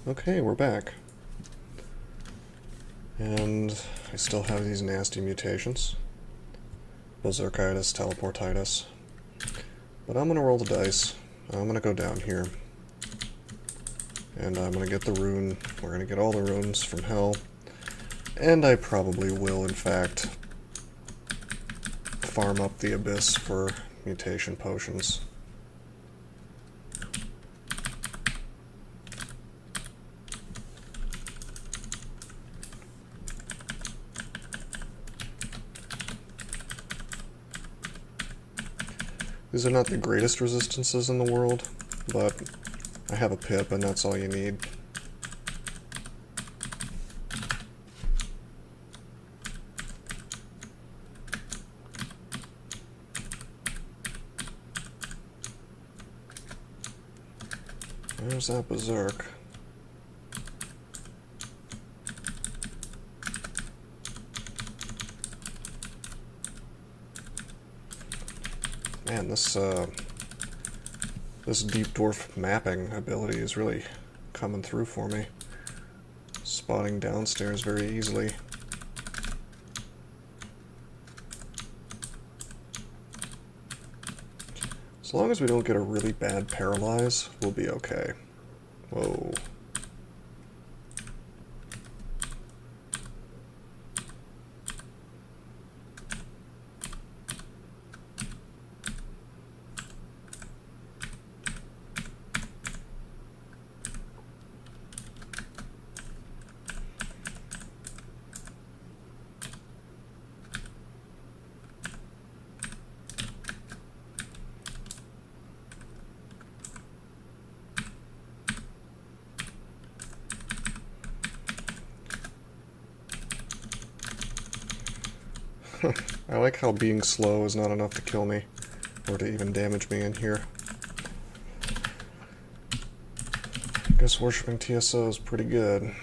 Okay, we're back. And I still have these nasty mutations. Berserkitis, Teleportitis. But I'm gonna roll the dice. I'm gonna go down here. And I'm gonna get the rune. We're gonna get all the runes from hell. And I probably will, in fact, farm up the abyss for mutation potions. These are not the greatest resistances in the world, but I have a pip and that's all you need. There's that berserk. Man, this Deep Dwarf mapping ability is really coming through for me. Spotting downstairs very easily. As long as we don't get a really bad paralyze, we'll be okay. Whoa. I like how being slow is not enough to kill me, or to even damage me in here. I guess worshipping TSO is pretty good.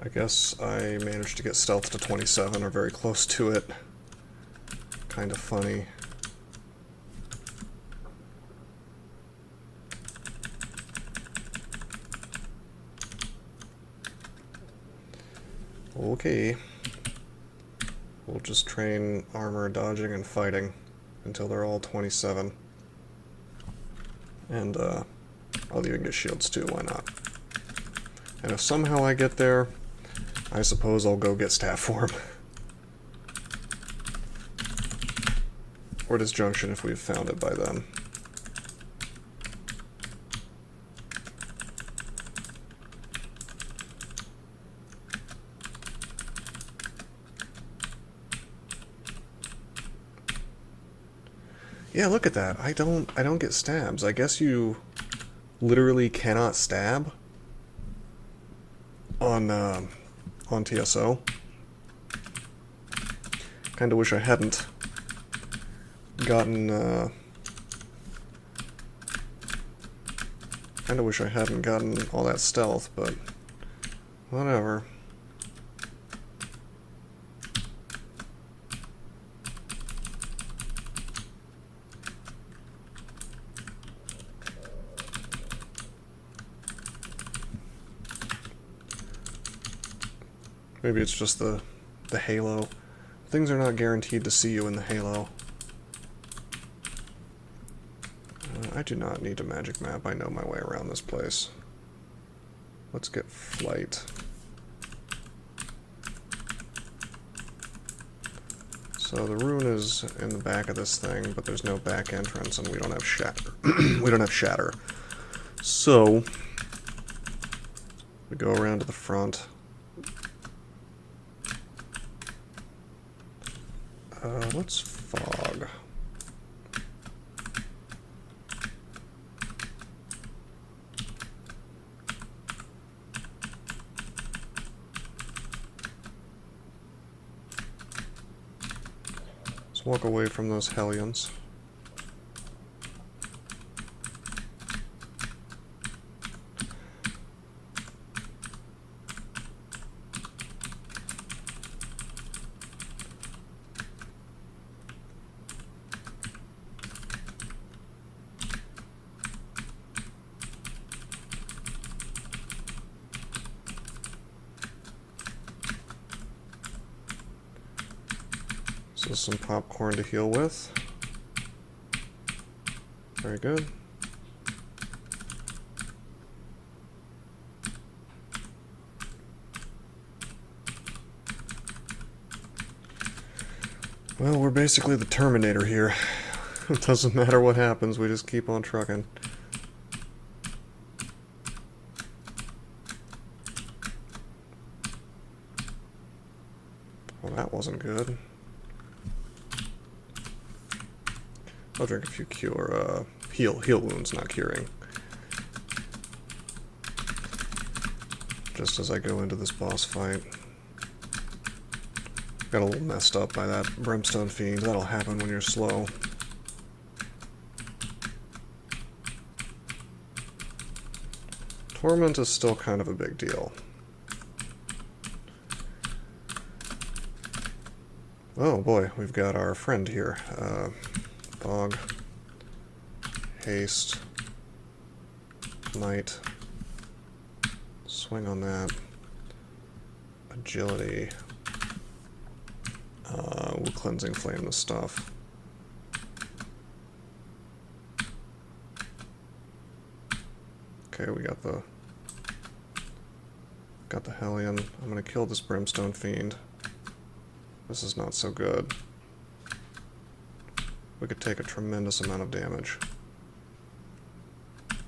I guess I managed to get stealth to 27, or very close to it. Kind of funny. Okay. We'll just train armor, dodging, and fighting until they're all 27. And I'll even get shields too, why not? And if somehow I get there, I suppose I'll go get staff form. Or disjunction if we've found it by then. Yeah, look at that. I don't get stabs. I guess you literally cannot stab on TSO. Kinda wish I hadn't gotten all that stealth, but whatever. Maybe it's just the halo. Things are not guaranteed to see you in the halo. I do not need a magic map. I know my way around this place. Let's get flight. So the rune is in the back of this thing, but there's no back entrance, and we don't have shatter. We don't have shatter. So we go around to the front. Let's fog. Let's walk away from those hellions. So some popcorn to heal with. Very good. Well, we're basically the Terminator here. It doesn't matter what happens, we just keep on trucking. Well, that wasn't good. I'll drink a few heal wounds, not curing. Just as I go into this boss fight. Got a little messed up by that brimstone fiend. That'll happen when you're slow. Torment is still kind of a big deal. Oh boy, we've got our friend here. Fog, haste, might, swing on that, agility, we'll cleansing flame this stuff. Okay, we got the Hellion. I'm gonna kill this brimstone fiend. This is not so good. We could take a tremendous amount of damage.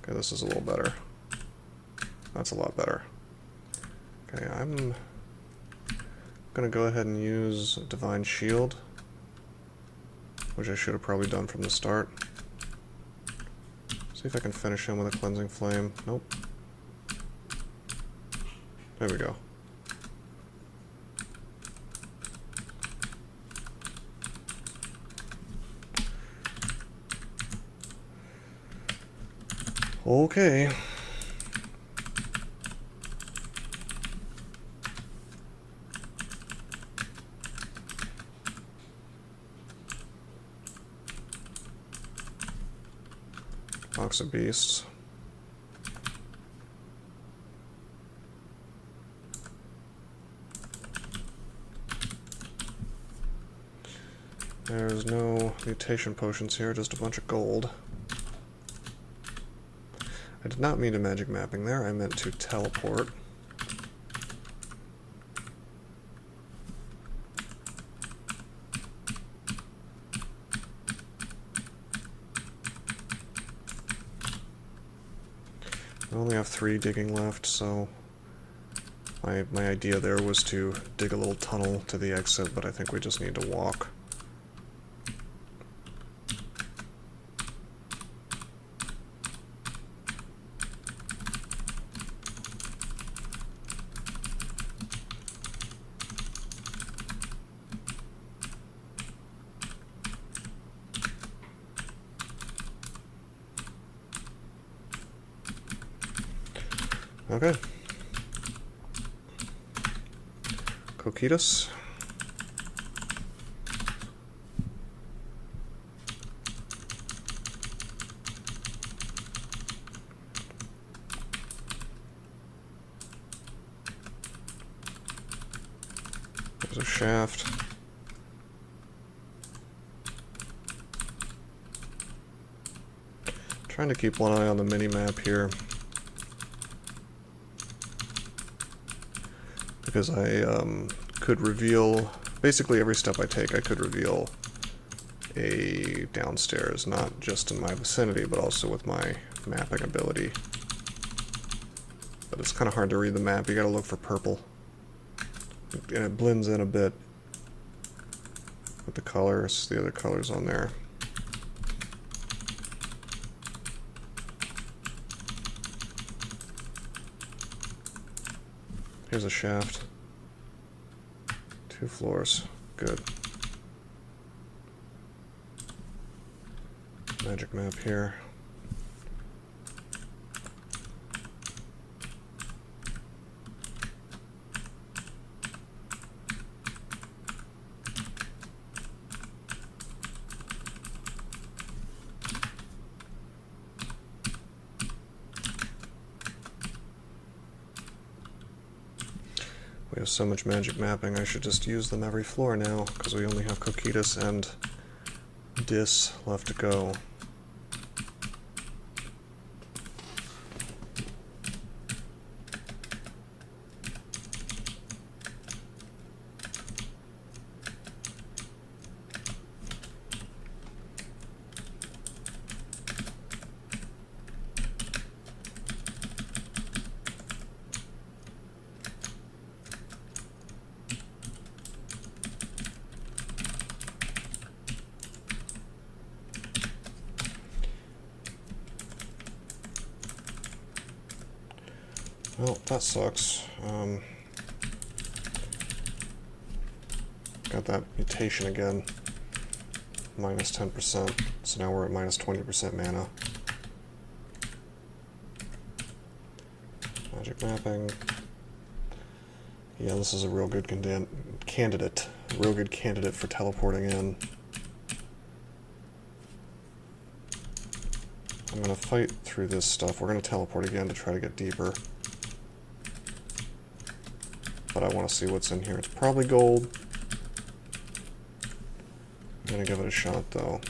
Okay, this is a little better. That's a lot better. Okay, I'm gonna go ahead and use Divine Shield, which I should have probably done from the start. See if I can finish him with a Cleansing Flame. Nope. There we go. Okay. Box of Beasts. There's no mutation potions here, just a bunch of gold. I did not mean to magic mapping there, I meant to teleport. I only have 3 digging left, so my idea there was to dig a little tunnel to the exit, but I think we just need to walk. Okay. Coquitas. There's a shaft. Trying to keep one eye on the mini-map here. Because I could reveal, basically every step I take I could reveal a downstairs, not just in my vicinity, but also with my mapping ability. But it's kind of hard to read the map, you gotta look for purple. And it blends in a bit with the colors, the other colors on there. Here's a shaft. 2 floors. Good. Magic map here. We have so much magic mapping, I should just use them every floor now, because we only have Coquetus and Dis left to go. Well, that sucks. Got that mutation again. Minus 10%. So now we're at minus 20% mana. Magic mapping. Yeah, this is a real good candidate. A real good candidate for teleporting in. I'm going to fight through this stuff. We're going to teleport again to try to get deeper. But I want to see what's in here. It's probably gold. I'm going to give it a shot, though.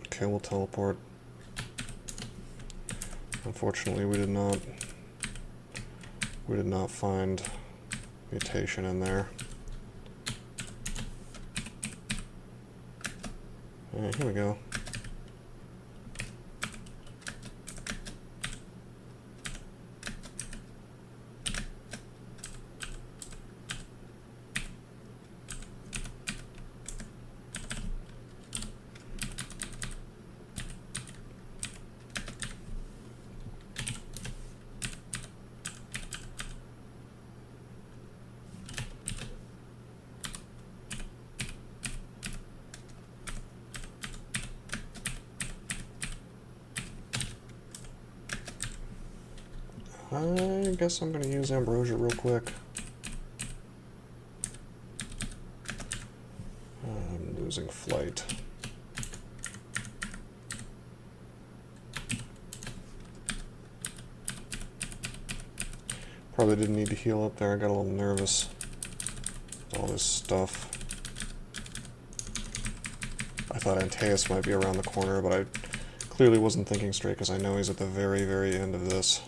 Okay, we'll teleport. Unfortunately, we did not find mutation in there. Alright, here we go. I guess I'm going to use Ambrosia real quick. I'm losing flight. Probably didn't need to heal up there. I got a little nervous. All this stuff. I thought Antaeus might be around the corner, but I clearly wasn't thinking straight because I know he's at the very, very end of this.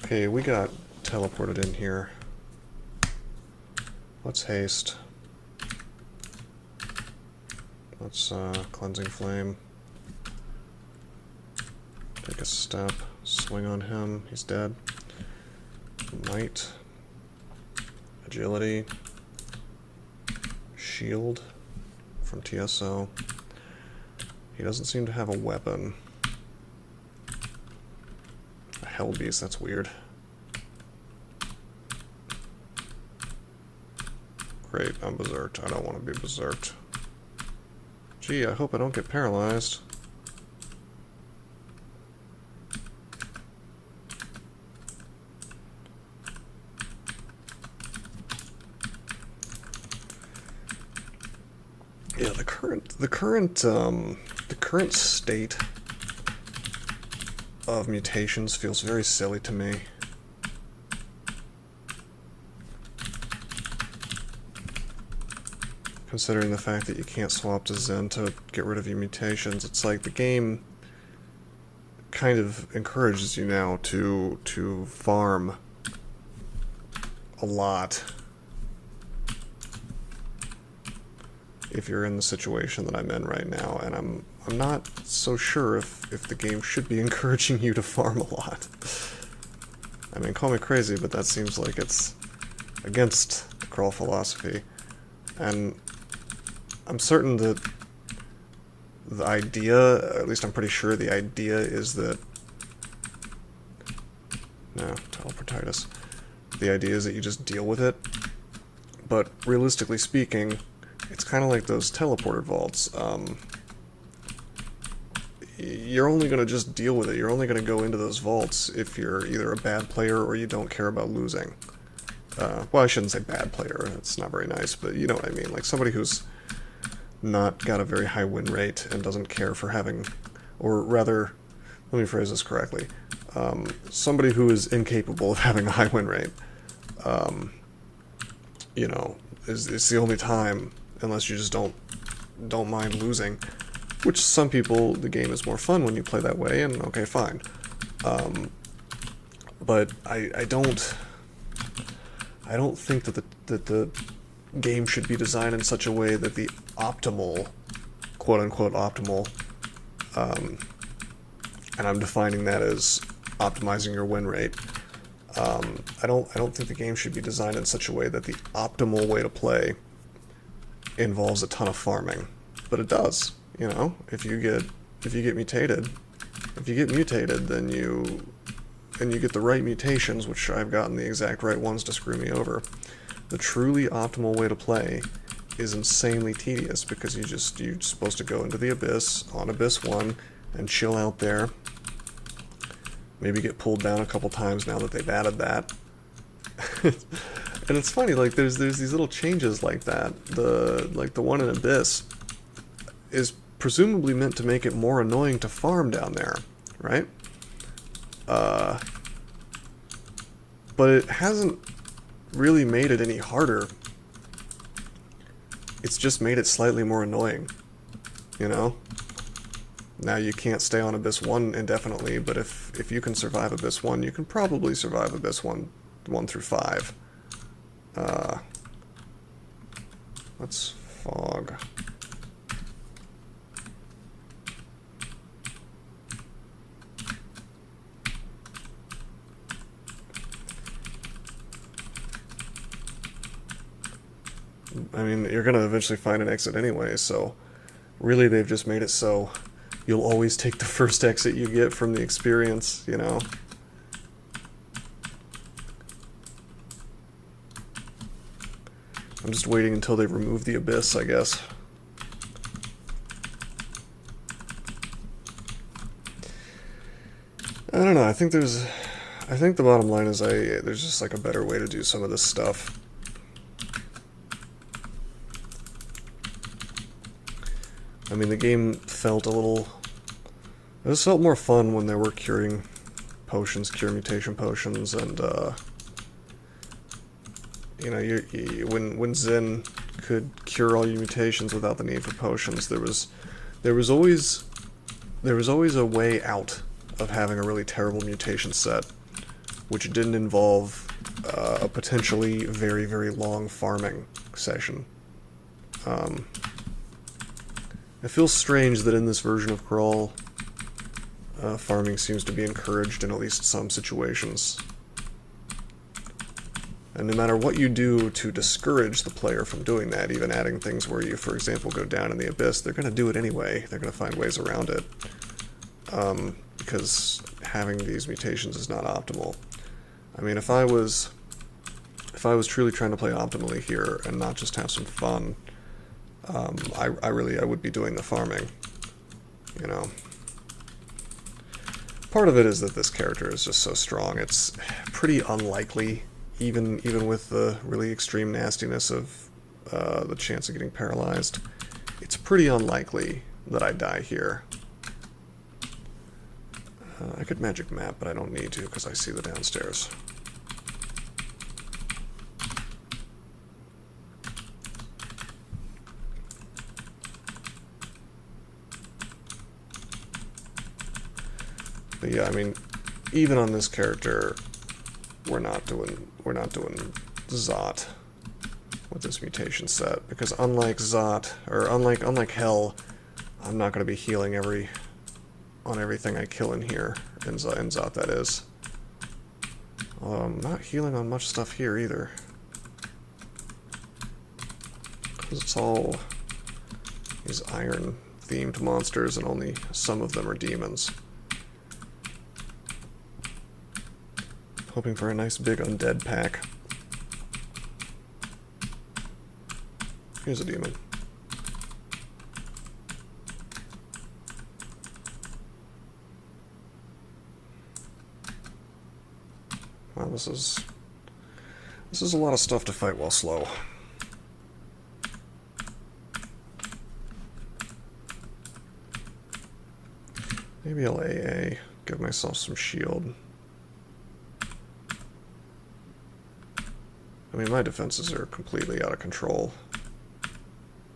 Okay, we got teleported in here. Let's haste. Let's cleansing flame. Take a step, swing on him, he's dead. Might. Agility. Shield from TSO. He doesn't seem to have a weapon. A hell beast, that's weird. Great, I'm berserked. I don't want to be berserked. Gee, I hope I don't get paralyzed. Yeah, the current state of mutations feels very silly to me. Considering the fact that you can't swap to Zen to get rid of your mutations, it's like the game kind of encourages you now to farm a lot if you're in the situation that I'm in right now, and I'm not so sure if the game should be encouraging you to farm a lot. I mean, call me crazy, but that seems like it's against the crawl philosophy. And I'm certain that the idea, at least I'm pretty sure the idea is that... No, teleportitis. The idea is that you just deal with it But realistically speaking, it's kind of like those teleporter vaults. You're only going to just deal with it. You're only going to go into those vaults if you're either a bad player or you don't care about losing. Well, I shouldn't say bad player. It's not very nice, but you know what I mean. Like somebody who's not got a very high win rate and doesn't care for having, or rather, let me phrase this correctly. Somebody who is incapable of having a high win rate, you know, it's the only time, unless you just don't mind losing. Which some people, the game is more fun when you play that way, and okay, fine. But I don't think that the game should be designed in such a way that the optimal, quote unquote optimal, and I'm defining that as optimizing your win rate. I don't think the game should be designed in such a way that the optimal way to play involves a ton of farming, but it does. You know, if you get mutated, then you get the right mutations, which I've gotten the exact right ones to screw me over. The truly optimal way to play is insanely tedious because you're supposed to go into the abyss on Abyss 1 and chill out there. Maybe get pulled down a couple times now that they've added that. And it's funny, like there's these little changes like that. The one in Abyss is presumably meant to make it more annoying to farm down there, right? But it hasn't really made it any harder. It's just made it slightly more annoying, you know? Now you can't stay on Abyss 1 indefinitely, but if you can survive Abyss 1, you can probably survive Abyss 1 through 5. Let's fog. I mean, you're going to eventually find an exit anyway, so really they've just made it so you'll always take the first exit you get from the experience, you know? I'm just waiting until they remove the abyss, I guess. I don't know, I think the bottom line is there's just like a better way to do some of this stuff. I mean, the game felt it just felt more fun when there were curing potions, cure mutation potions, and, you know, when Zen could cure all your mutations without the need for potions, there was always a way out of having a really terrible mutation set, which didn't involve a potentially very, very long farming session. It feels strange that in this version of Crawl, farming seems to be encouraged in at least some situations. And no matter what you do to discourage the player from doing that, even adding things where you, for example, go down in the abyss, they're going to do it anyway. They're going to find ways around it. Because having these mutations is not optimal. I mean, if I was truly trying to play optimally here and not just have some fun, I would be doing the farming, you know. Part of it is that this character is just so strong. It's pretty unlikely, even with the really extreme nastiness of the chance of getting paralyzed. It's pretty unlikely that I die here. I could magic map, but I don't need to because I see the downstairs. But yeah, I mean, even on this character, we're not doing Zot with this mutation set, because unlike Zot, or unlike Hell, I'm not going to be healing on everything I kill in here, in Zot that is. Although I'm not healing on much stuff here either, because it's all these iron-themed monsters, and only some of them are demons. Hoping for a nice big undead pack. Here's a demon. Wow, this is a lot of stuff to fight while slow. Maybe I'll AA, give myself some shield. I mean, my defenses are completely out of control,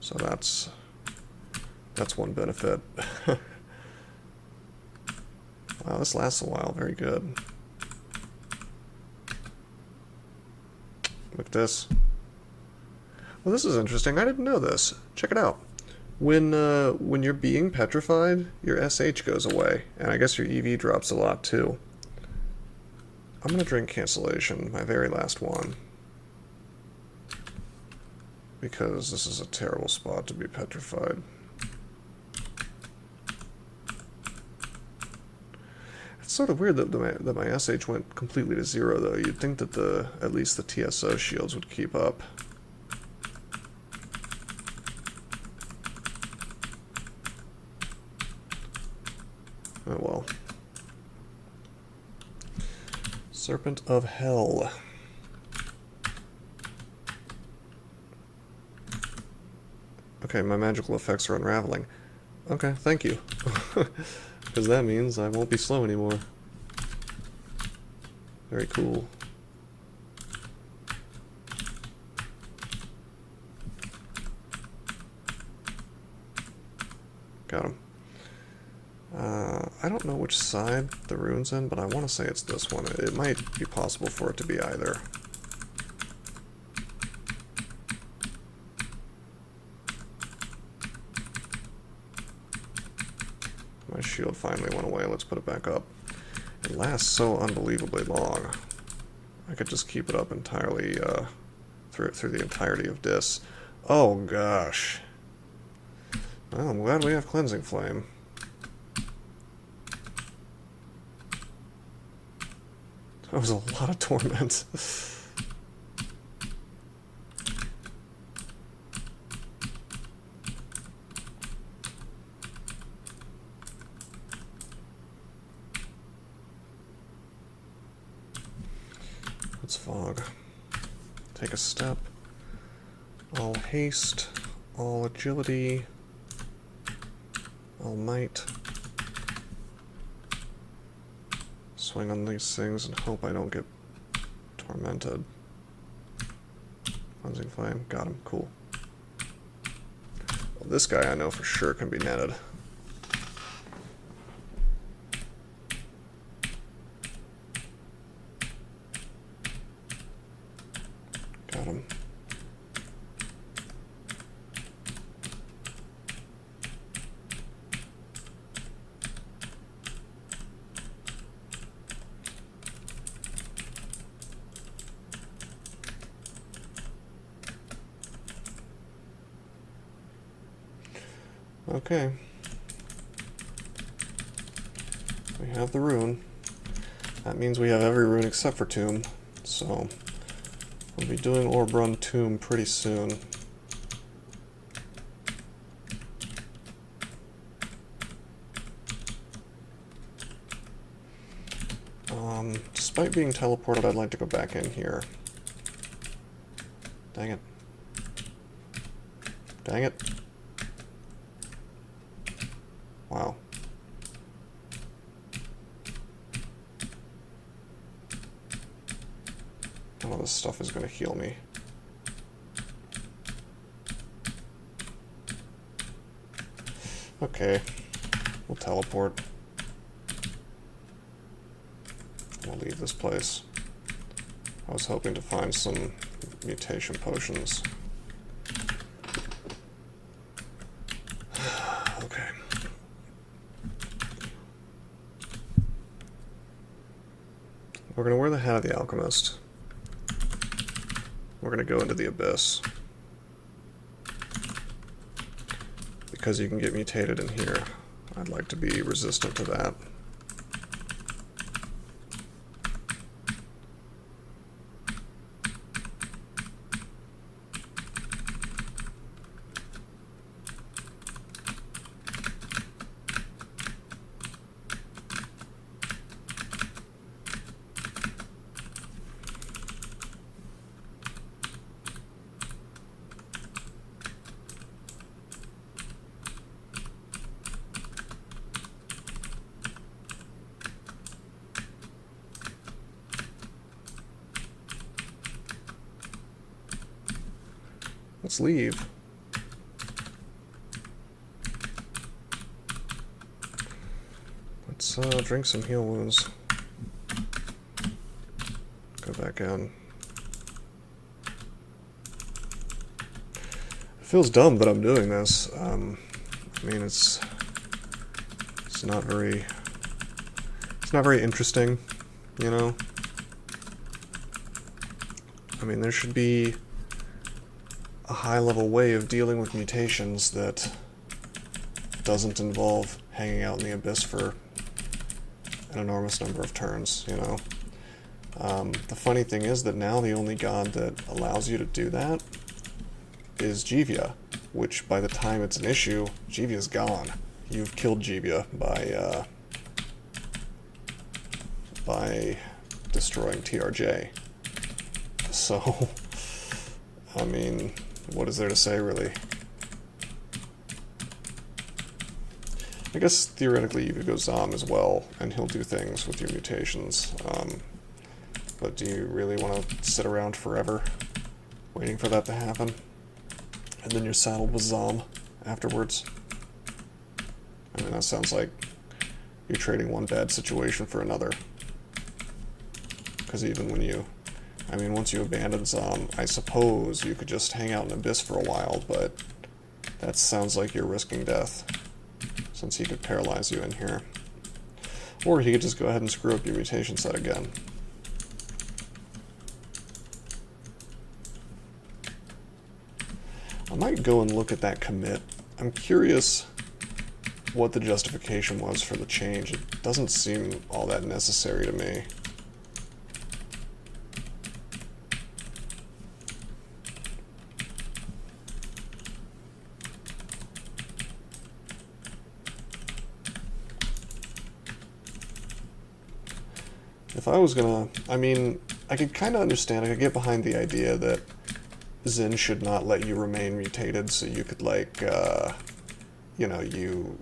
so that's one benefit. Wow, this lasts a while. Very good. Look at this. Well, this is interesting. I didn't know this. Check it out. When you're being petrified, your SH goes away, and I guess your EV drops a lot too. I'm gonna drink Cancellation, my very last one, because this is a terrible spot to be petrified. It's sort of weird that my SH went completely to 0, though. You'd think that at least the TSO shields would keep up. Oh well. Serpent of Hell. Okay, my magical effects are unraveling. Okay, thank you. Because that means I won't be slow anymore. Very cool. Got him. I don't know which side the rune's in, but I want to say it's this one. It might be possible for it to be either. My shield finally went away. Let's put it back up. It lasts so unbelievably long. I could just keep it up entirely through the entirety of Dis. Oh gosh. Well, I'm glad we have Cleansing Flame. That was a lot of torment. Let's fog. Take a step. All haste. All agility. All might. Swing on these things and hope I don't get tormented. Cleansing Flame. Got him. Cool. Well, this guy I know for sure can be netted. Got him. Okay. We have the rune. That means we have every rune except for Tomb. So we'll be doing Orb Run Tomb pretty soon. Despite being teleported, I'd like to go back in here. Dang it. Dang it. Wow. None of this stuff is going to heal me. Okay. We'll teleport. We'll leave this place. I was hoping to find some mutation potions. Okay. We're going to wear the Hat of the Alchemist. We're going to go into the Abyss. Because you can get mutated in here. I'd like to be resistant to that. Let's leave. Let's drink some heal wounds. Go back in. It feels dumb that I'm doing this. I mean, it's not very interesting, you know? I mean, there should be a high-level way of dealing with mutations that doesn't involve hanging out in the abyss for an enormous number of turns, you know? The funny thing is that now the only god that allows you to do that is Jivia, which by the time it's an issue, Jivia's gone. You've killed Jivia by destroying TRJ. So, I mean, what is there to say, really? I guess theoretically you could go Zom as well, and he'll do things with your mutations. But do you really want to sit around forever waiting for that to happen? And then you're saddled with Zom afterwards? I mean, that sounds like you're trading one bad situation for another. Because even when you... I mean, once you abandon Zom, I suppose you could just hang out in Abyss for a while, but that sounds like you're risking death, since he could paralyze you in here. Or he could just go ahead and screw up your mutation set again. I might go and look at that commit. I'm curious what the justification was for the change. It doesn't seem all that necessary to me. If I was gonna... I mean, I could kind of understand, I could get behind the idea that Zen should not let you remain mutated, so you could, like, you know, you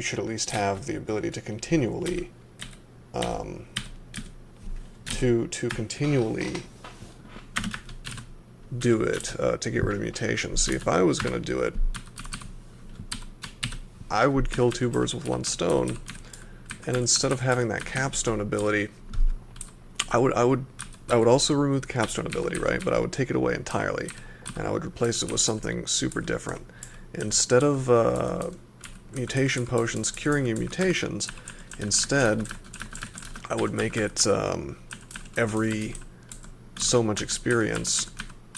should at least have the ability to continually, to continually do it, to get rid of mutations. See, if I was gonna do it, I would kill two birds with one stone, and instead of having that capstone ability, I would also remove the capstone ability, right? But I would take it away entirely, and I would replace it with something super different. Instead of mutation potions curing your mutations, instead, I would make it every so much experience,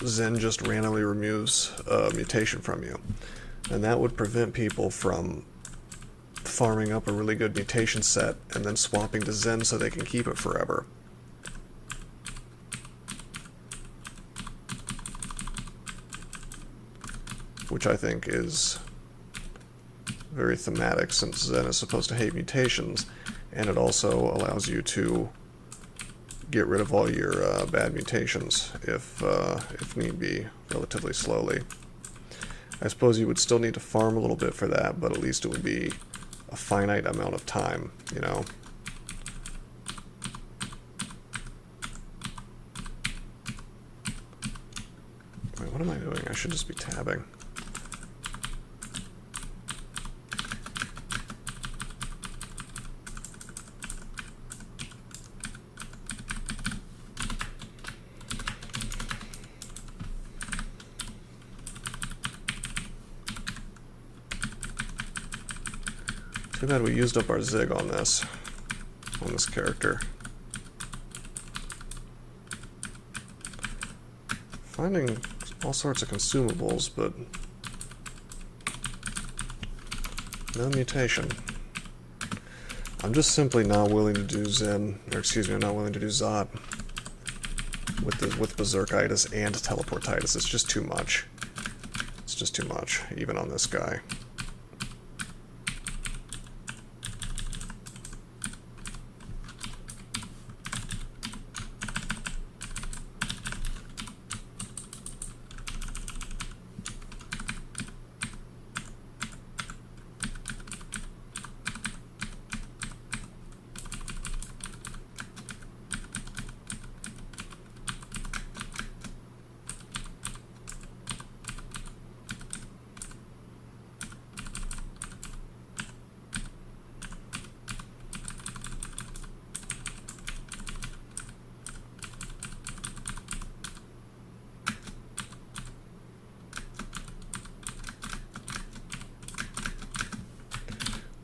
Zen just randomly removes a mutation from you. And that would prevent people from farming up a really good mutation set and then swapping to Zen so they can keep it forever. Which I think is very thematic, since Zen is supposed to hate mutations, and it also allows you to get rid of all your bad mutations, if need be, relatively slowly. I suppose you would still need to farm a little bit for that, but at least it would be a finite amount of time, you know? Wait, what am I doing? I should just be tabbing. Too bad we used up our Zig on this character. Finding all sorts of consumables, but no mutation. I'm just simply not willing to do Zen, or excuse me, I'm not willing to do Zot with Berserkitis and Teleportitis. It's just too much. It's just too much, even on this guy.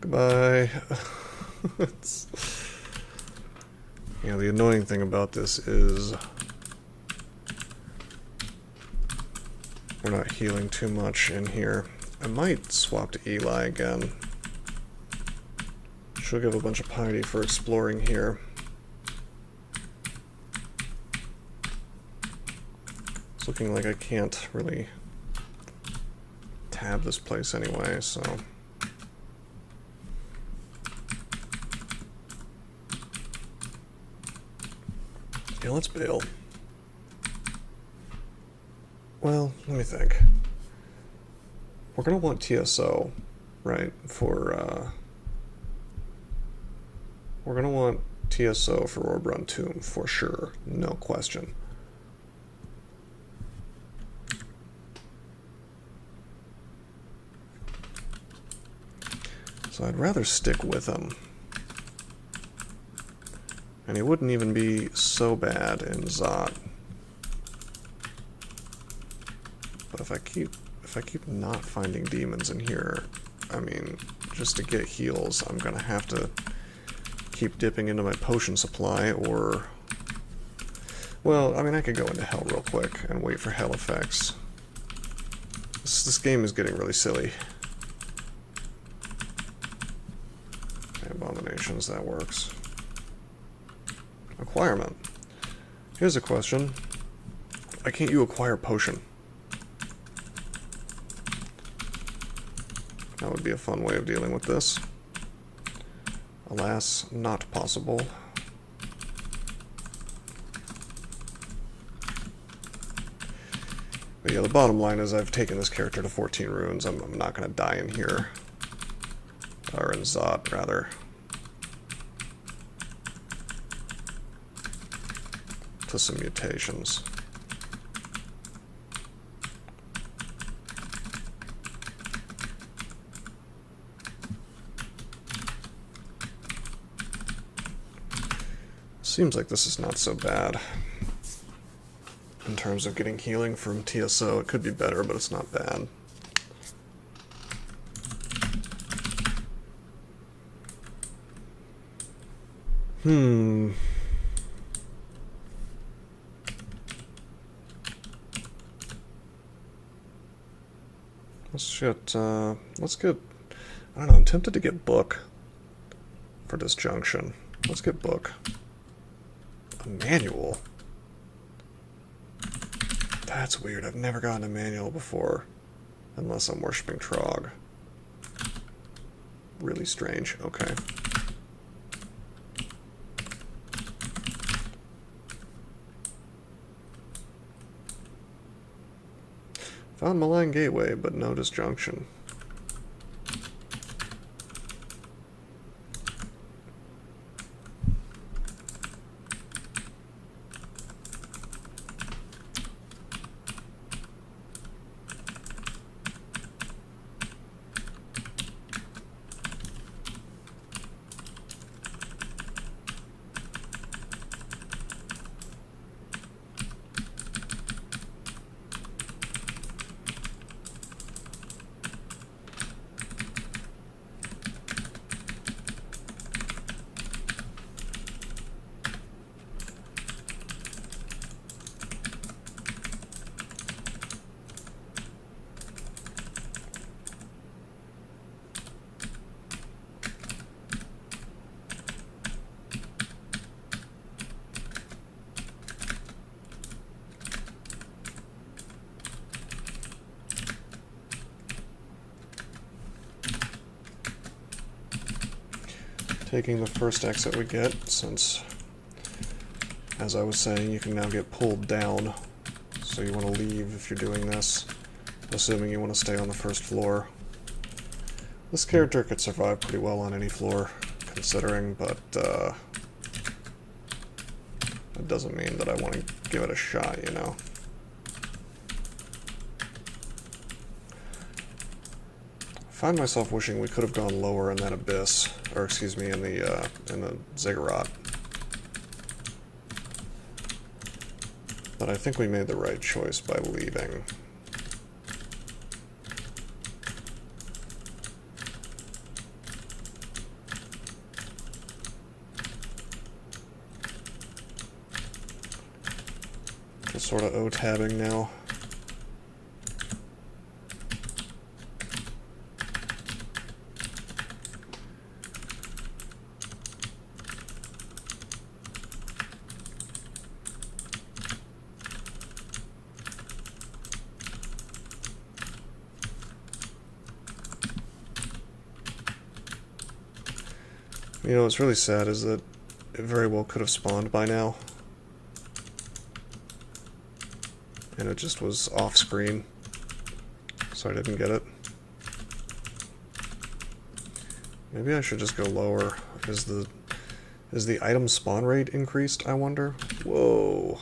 Goodbye. It's, you know, the annoying thing about this is we're not healing too much in here. I might swap to Eli again. She'll give a bunch of piety for exploring here. It's looking like I can't really tab this place anyway, so... yeah, let's bail. Well, let me think. We're gonna want TSO, right, for, we're gonna want TSO for Orbrun Tomb, for sure, no question. So I'd rather stick with him. And he wouldn't even be so bad in Zot. But if I keep not finding demons in here, I mean, just to get heals, I'm gonna have to keep dipping into my potion supply, or... well, I mean, I could go into Hell real quick and wait for Hell effects. This game is getting really silly. Abominations, that works. Acquirement. Here's a question. Why can't you acquire potion? That would be a fun way of dealing with this. Alas, not possible. But yeah, the bottom line is I've taken this character to 14 runes. I'm not going to die in here. Or in Zot, rather. To some mutations. Seems like this is not so bad. In terms of getting healing from TSO, it could be better, but it's not bad. Let's get, I don't know, I'm tempted to get Book for this junction. Let's get Book. A manual? That's weird, I've never gotten a manual before, unless I'm worshipping Trog. Really strange, okay. Found Malign Gateway, but no disjunction. Taking the first exit we get, since, as I was saying, you can now get pulled down, so you want to leave if you're doing this, assuming you want to stay on the first floor. This character could survive pretty well on any floor, considering, but that doesn't mean that I want to give it a shot, you know. I find myself wishing we could have gone lower in that abyss, or excuse me, in the ziggurat. But I think we made the right choice by leaving. sort of O-tabbing now. You know, what's really sad is that it very well could have spawned by now. And it just was off screen, so I didn't get it. Maybe I should just go lower. Is the item spawn rate increased, I wonder? Whoa.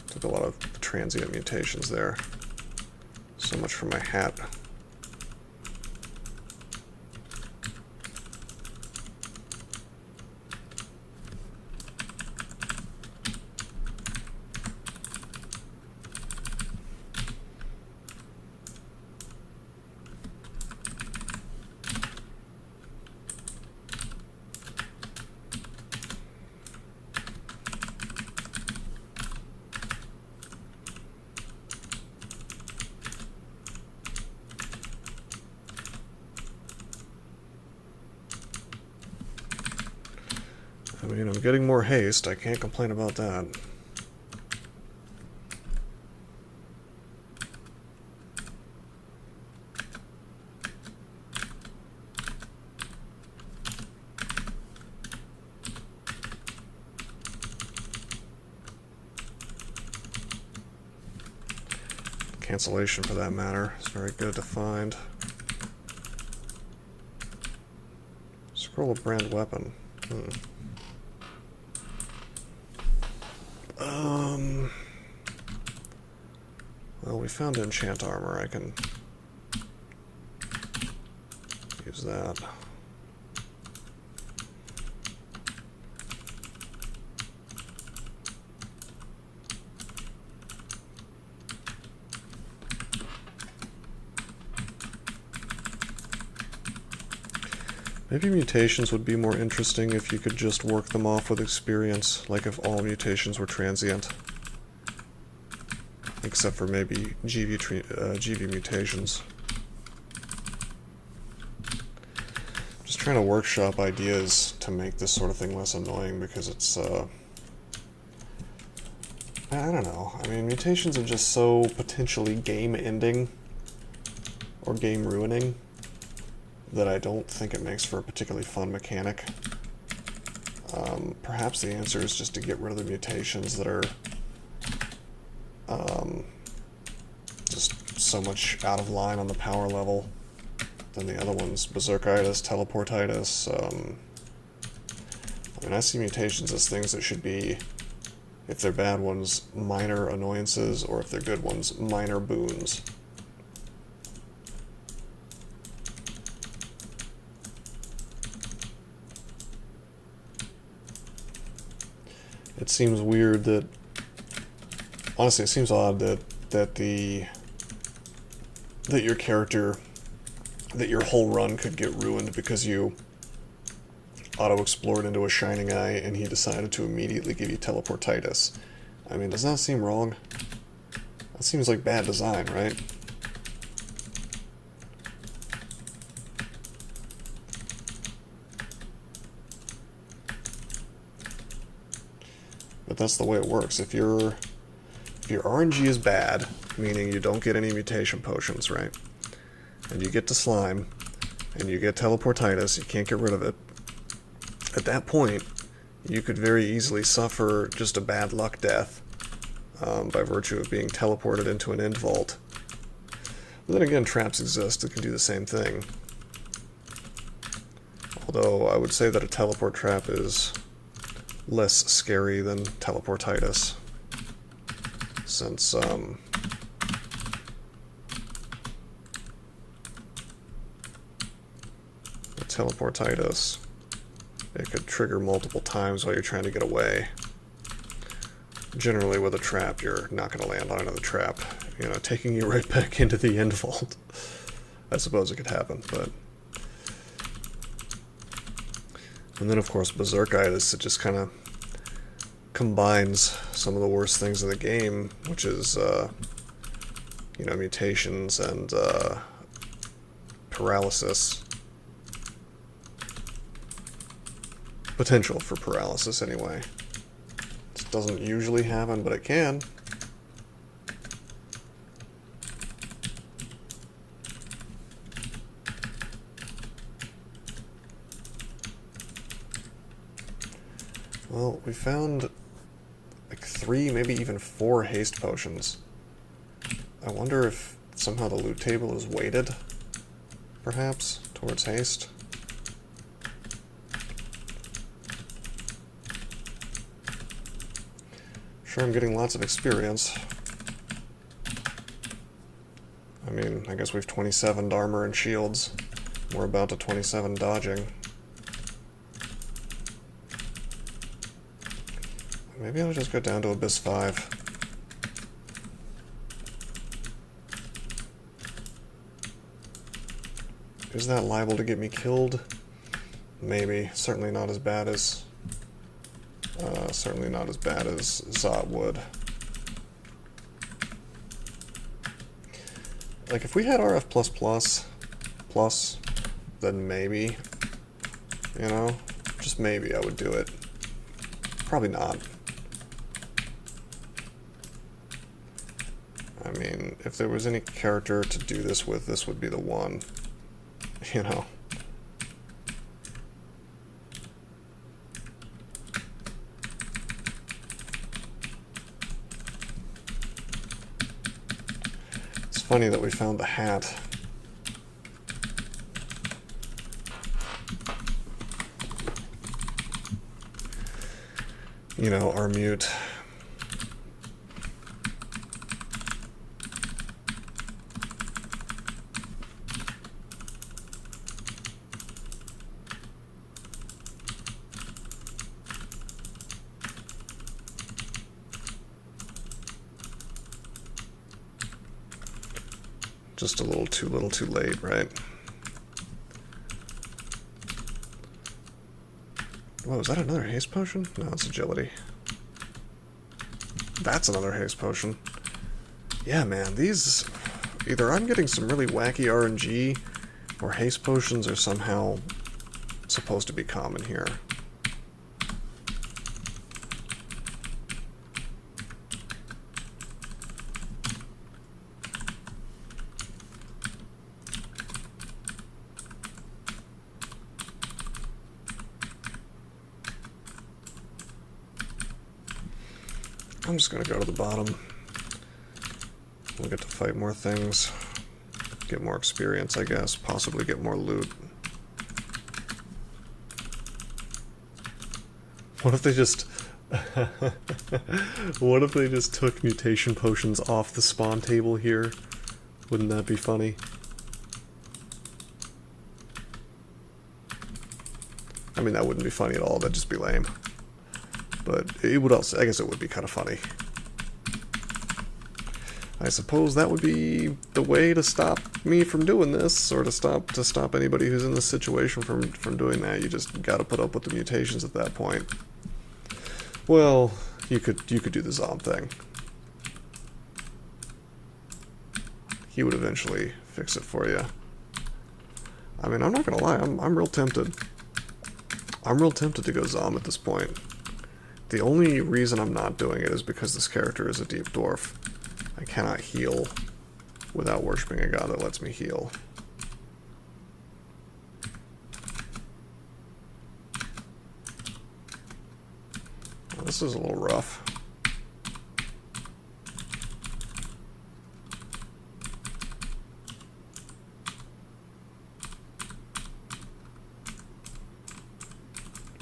Took a lot of transient mutations there. So much for my hat. I mean, I'm getting more haste, I can't complain about that. Cancellation, for that matter, is very good to find. Scroll of brand weapon. Well, we found enchant armor. I can use that. Maybe mutations would be more interesting if you could just work them off with experience, like if all mutations were transient. Except for maybe GV mutations. Just trying to workshop ideas to make this sort of thing less annoying, because it's, I don't know. I mean, mutations are just so potentially game-ending, or game-ruining, that I don't think it makes for a particularly fun mechanic. Perhaps the answer is just to get rid of the mutations that are just so much out of line on the power level than the other ones. Berserkitis, teleportitis. I mean, I see mutations as things that should be, if they're bad ones, minor annoyances, or if they're good ones, minor boons. It seems weird that, honestly, it seems odd that your character, that your whole run could get ruined because you auto-explored into a shining eye and he decided to immediately give you teleportitis. I mean, does that seem wrong? That seems like bad design, right? But that's the way it works. If your RNG is bad, meaning you don't get any mutation potions, right? And you get to slime, and you get teleportitis, you can't get rid of it. At that point, you could very easily suffer just a bad luck death by virtue of being teleported into an end vault. But then again, traps exist that can do the same thing. Although I would say that a teleport trap is less scary than teleportitis, since with teleportitis, it could trigger multiple times while you're trying to get away. Generally with a trap, you're not going to land on another trap, you know, taking you right back into the end vault. I suppose it could happen, but... And then, of course, Berserkitis, it just kind of combines some of the worst things in the game, which is, you know, mutations and paralysis. Potential for paralysis, anyway. This doesn't usually happen, but it can. Well, we found like 3, maybe even 4 haste potions. I wonder if somehow the loot table is weighted, perhaps, towards haste. Sure, I'm getting lots of experience. I mean, I guess we've 27'd armor and shields. We're about to 27 dodging. Maybe I'll just go down to Abyss 5. Is that liable to get me killed? Maybe. Certainly not as bad as... Zot would. Like, if we had RF++, then maybe, you know? Just maybe I would do it. Probably not. I mean, if there was any character to do this with, this would be the one. You know? It's funny that we found the hat. You know, our mute. Just a little too late, right? Whoa, is that another haste potion? No, it's agility. That's another haste potion. Yeah, man, these... Either I'm getting some really wacky RNG, or haste potions are somehow supposed to be common here. I'm just gonna go to the bottom. We'll get to fight more things. Get more experience, I guess. Possibly get more loot. What if they just... What if they just took mutation potions off the spawn table here? Wouldn't that be funny? I mean, that wouldn't be funny at all. That'd just be lame. But it would also, I guess it would be kind of funny. I suppose that would be the way to stop me from doing this, or to stop anybody who's in this situation from doing that. You just gotta put up with the mutations at that point. Well, you could do the Zom thing. He would eventually fix it for you. I mean, I'm not gonna lie, I'm real tempted. I'm real tempted to go Zom at this point. The only reason I'm not doing it is because this character is a Deep Dwarf. I cannot heal without worshipping a god that lets me heal. Well, this is a little rough.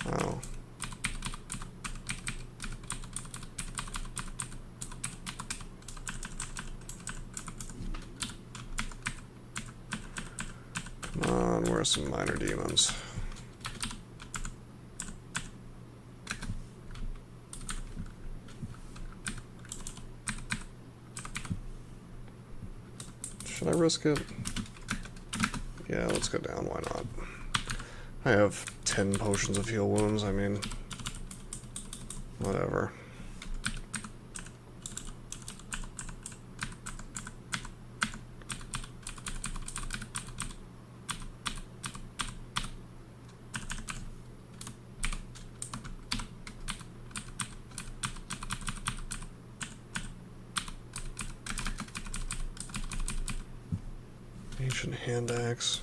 Oh. Come on, where are some minor demons? Should I risk it? Yeah, let's go down, why not? I have 10 potions of heal wounds, I mean, whatever. Ancient hand axe.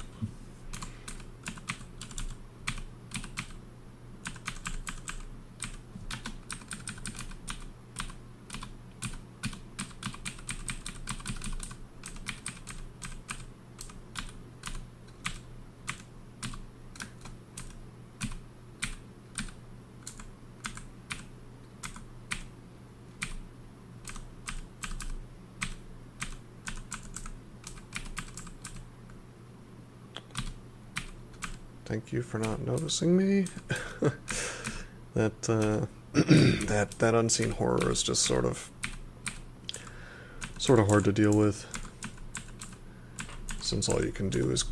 Thank you for not noticing me. That that unseen horror is just sort of hard to deal with, since all you can do is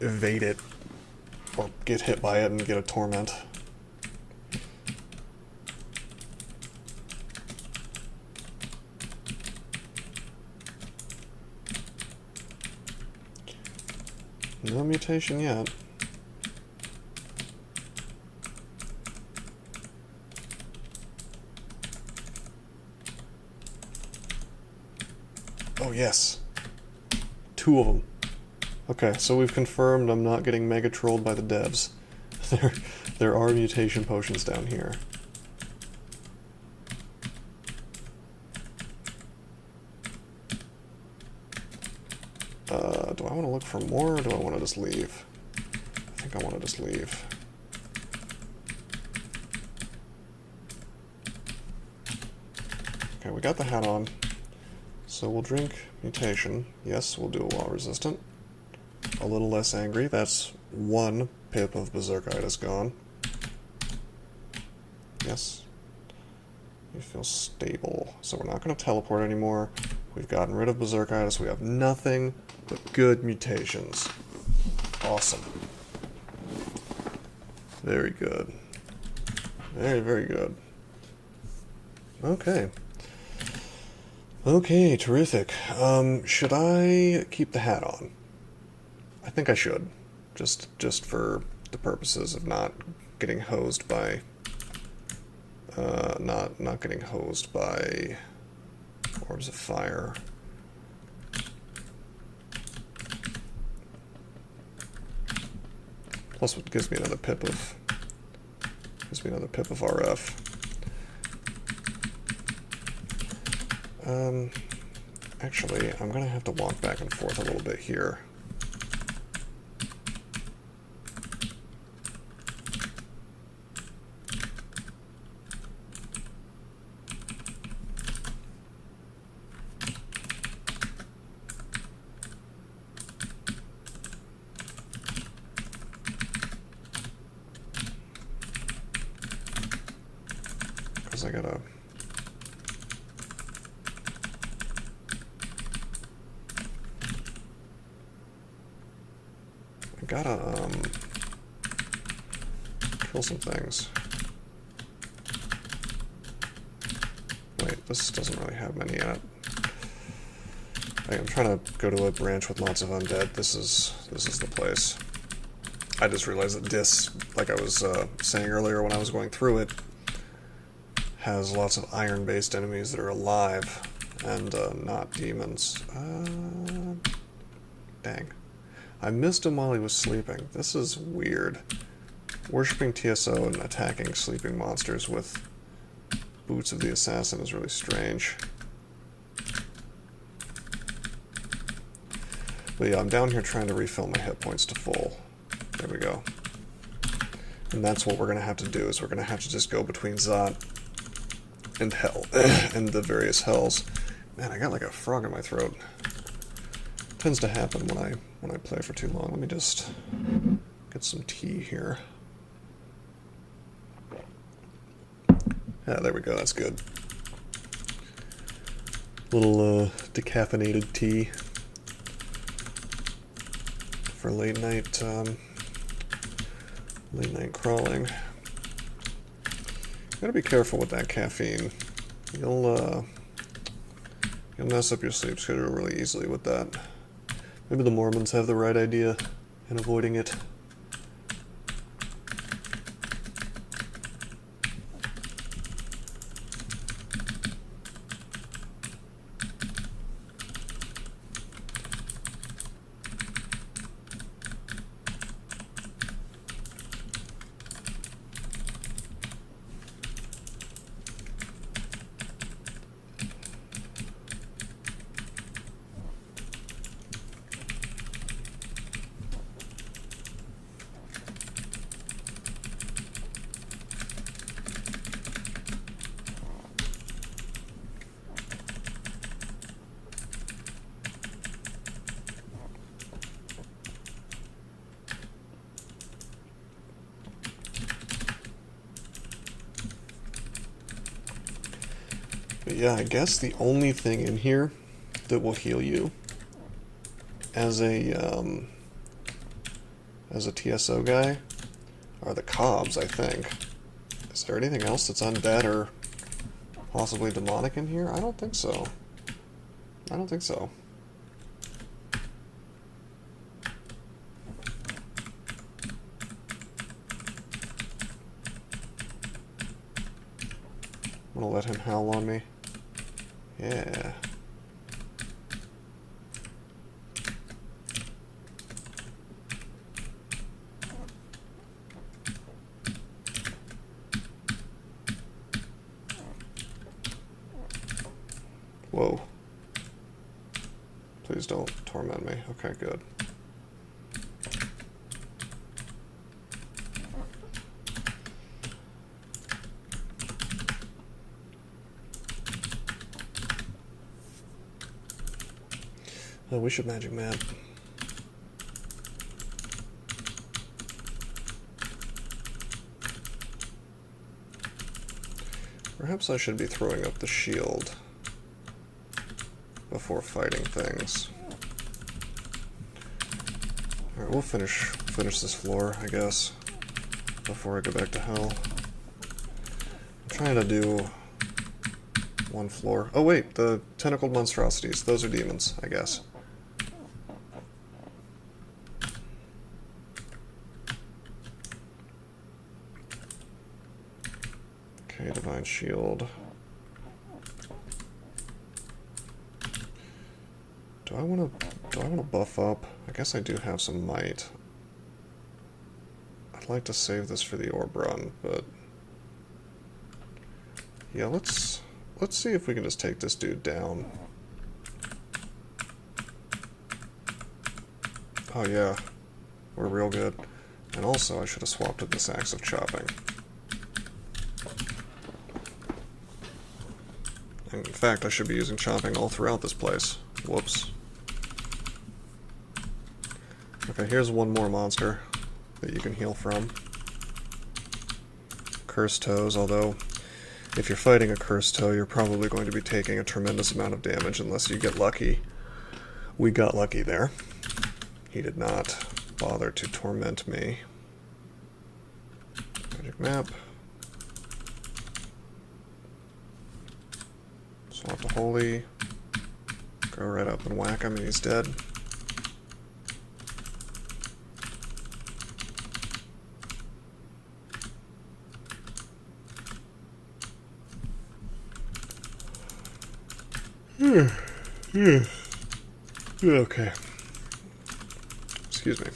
evade it or get hit by it and get a torment. No mutation yet. Oh, yes. 2 of them. Okay, so we've confirmed I'm not getting mega trolled by the devs. There are mutation potions down here. Do I want to look for more, or do I want to just leave? I think I want to just leave. Okay, we got the hat on. So we'll drink mutation. Yes, we'll do a while resistant. A little less angry. That's 1 pip of Berserkitis gone. Yes. You feel stable. So we're not going to teleport anymore. We've gotten rid of Berserkitis. We have nothing but good mutations. Awesome. Very good. Very, very good. Okay. Okay, terrific. Should I keep the hat on? I think I should. Just for the purposes of not getting hosed by... not getting hosed by orbs of fire. Plus it gives me another pip of... RF. Actually, I'm gonna have to walk back and forth a little bit here. Because I gotta... kill some things. Wait, this doesn't really have many yet. I'm trying to go to a branch with lots of undead. This is the place. I just realized that this, like I was saying earlier when I was going through it, has lots of iron-based enemies that are alive and not demons. Dang. I missed him while he was sleeping. This is weird. Worshipping TSO and attacking sleeping monsters with Boots of the Assassin is really strange. But yeah, I'm down here trying to refill my hit points to full. There we go. And that's what we're going to have to do, is we're going to have to just go between Zot and Hell, and the various hells. Man, I got like a frog in my throat. Tends to happen when I play for too long. Let me just get some tea here. Yeah, there we go, that's good. Little decaffeinated tea for late night crawling. Gotta be careful with that caffeine. You'll mess up your sleep schedule really easily with that. Maybe the Mormons have the right idea in avoiding it. yeah, I guess the only thing in here that will heal you as a TSO guy are the cobs, I think. Is there anything else that's undead or possibly demonic in here? I don't think so. I don't think so. I'm gonna let him howl on me. Yeah. Whoa. Please don't torment me. Okay, good. Oh, we should magic map. Perhaps I should be throwing up the shield before fighting things. Alright, we'll finish this floor, I guess, before I go back to hell. I'm trying to do one floor. Oh wait, the tentacled monstrosities. Those are demons, I guess. Okay, divine shield. Do I want to buff up? I guess I do have some might. I'd like to save this for the orb run, but yeah, let's see if we can just take this dude down. Oh yeah, we're real good. And also, I should have swapped to this axe of chopping. And in fact, I should be using chopping all throughout this place. Whoops. Okay, here's one more monster that you can heal from. Cursed toes, although if you're fighting a cursed toe, you're probably going to be taking a tremendous amount of damage unless you get lucky. We got lucky there. He did not bother to torment me. Magic map. Swap the holy. Go right up and whack him and he's dead. Okay. Excuse me.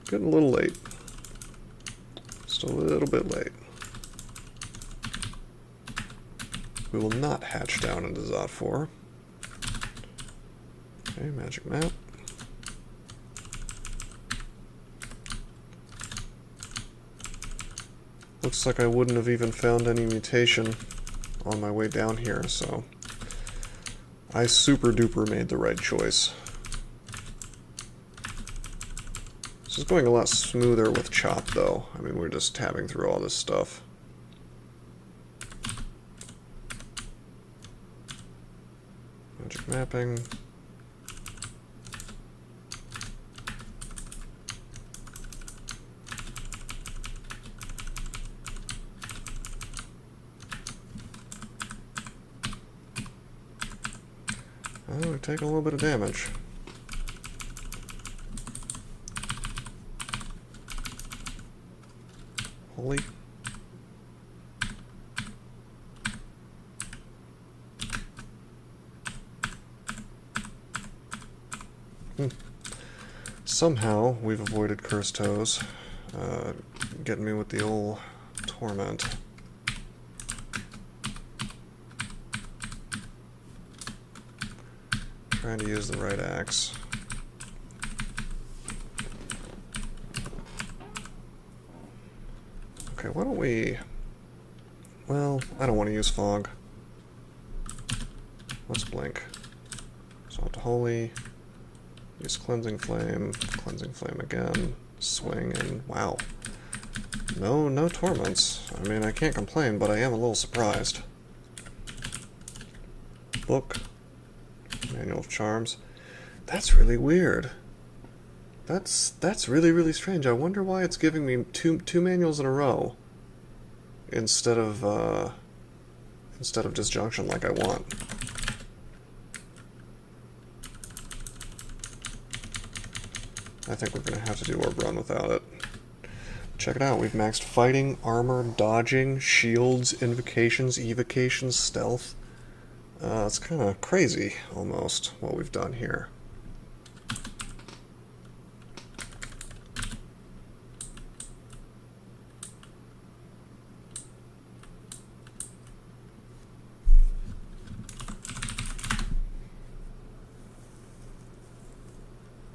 Getting a little late. Just a little bit late. We will not hatch down into Zot 4. Okay, magic map. Looks like I wouldn't have even found any mutation on my way down here, so I super duper made the right choice. This is going a lot smoother with chop though. I mean, we're just tabbing through all this stuff. Magic mapping. Oh, we take a little bit of damage. Holy. Somehow we've avoided cursed toes, getting me with the old torment. Trying to use the right axe. Okay, why don't we... Well, I don't want to use fog. Let's blink. Swap to holy. Use cleansing flame again. Swing and wow. No torments. I mean, I can't complain, but I am a little surprised. book. Manual of Charms. That's really weird. That's really, really strange. I wonder why it's giving me two manuals in a row instead of disjunction like I want. I think we're going to have to do Orb Run without it. Check it out. We've maxed fighting, armor, dodging, shields, invocations, evocations, stealth. It's kind of crazy, almost, what we've done here.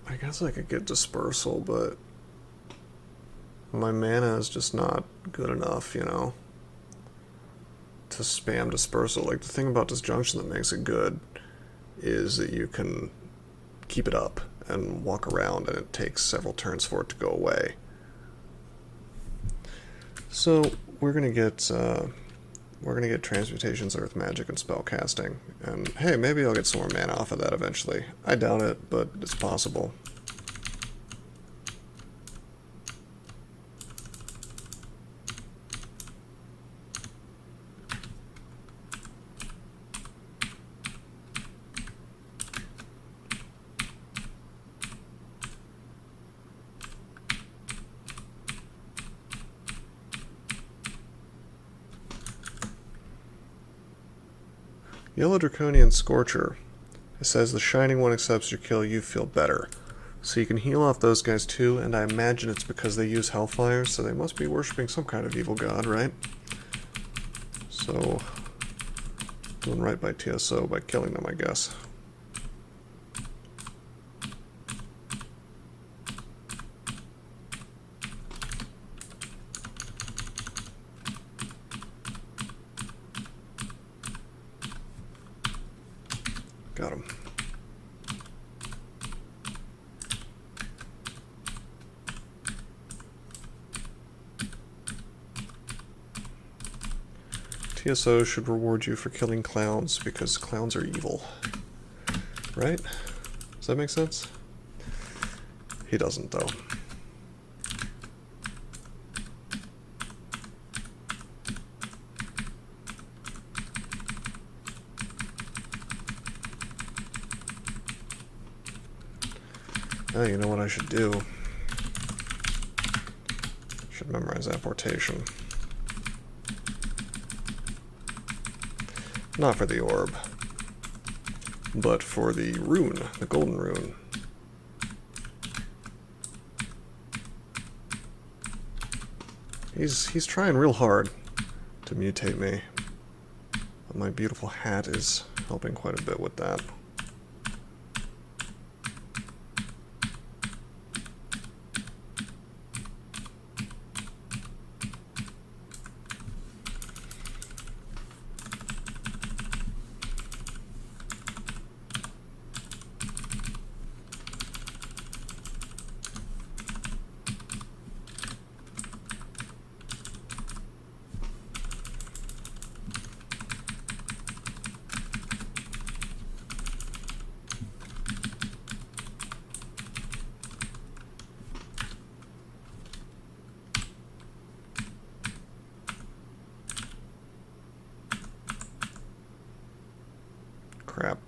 I guess I could get Dispersal, but my mana is just not good enough, you know, to spam Dispersal. Like, the thing about Disjunction that makes it good is that you can keep it up and walk around, and it takes several turns for it to go away. So we're gonna get Transmutations, Earth Magic, and Spellcasting, and hey, maybe I'll get some more mana off of that eventually. I doubt it, but it's possible. Yellow Draconian Scorcher. It says the Shining One accepts your kill, you feel better. So you can heal off those guys too, and I imagine it's because they use Hellfire, so they must be worshipping some kind of evil god, right? So, doing right by TSO by killing them, I guess. Got him. TSO should reward you for killing clowns because clowns are evil. Right? Does that make sense? He doesn't, though. Oh, you know what I should do? Should memorize Apportation. Not for the orb, but for the rune, the golden rune. He's trying real hard to mutate me. But my beautiful hat is helping quite a bit with that. Crap.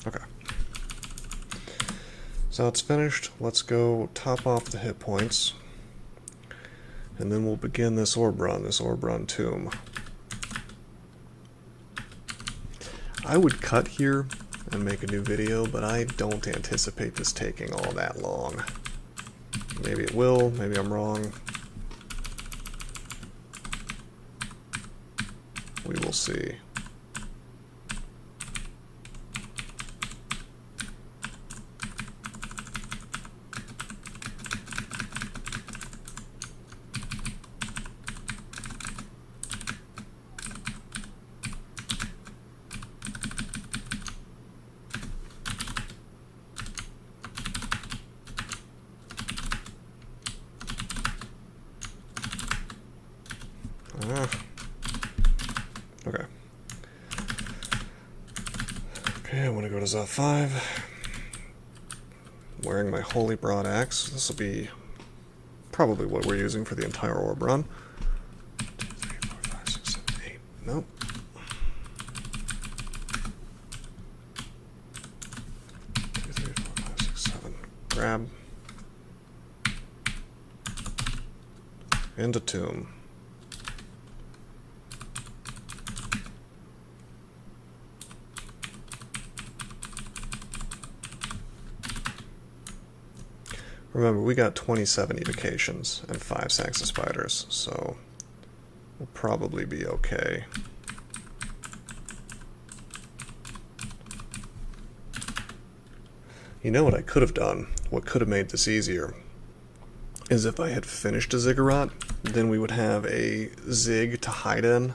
Okay. So it's finished. Let's go top off the hit points. And then we'll begin this Orb Run tomb. I would cut here and make a new video, but I don't anticipate this taking all that long. Maybe it will, maybe I'm wrong. We will see. Okay. Okay, I want to go to Za 5. Wearing my Holy Broad Axe. This will be probably what we're using for the entire orb run. 2, 3, 4, 5, 6, 7, 8. Nope. 2, 3, 4, 5, 6, 7. Grab. Into Tomb. Remember, we got 27 evocations and 5 sacks of spiders, so we'll probably be okay. You know what I could have done? What could have made this easier is if I had finished a ziggurat, then we would have a zig to hide in.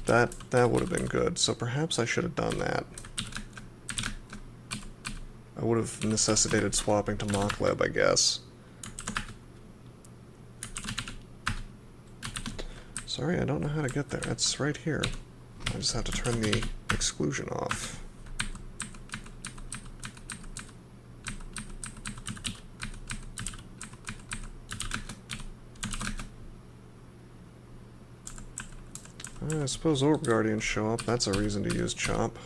That would have been good, so perhaps I should have done that. I would have necessitated swapping to Mokleb, I guess. Sorry, I don't know how to get there. It's right here. I just have to turn the exclusion off. I suppose Orb Guardians show up. That's a reason to use Chop.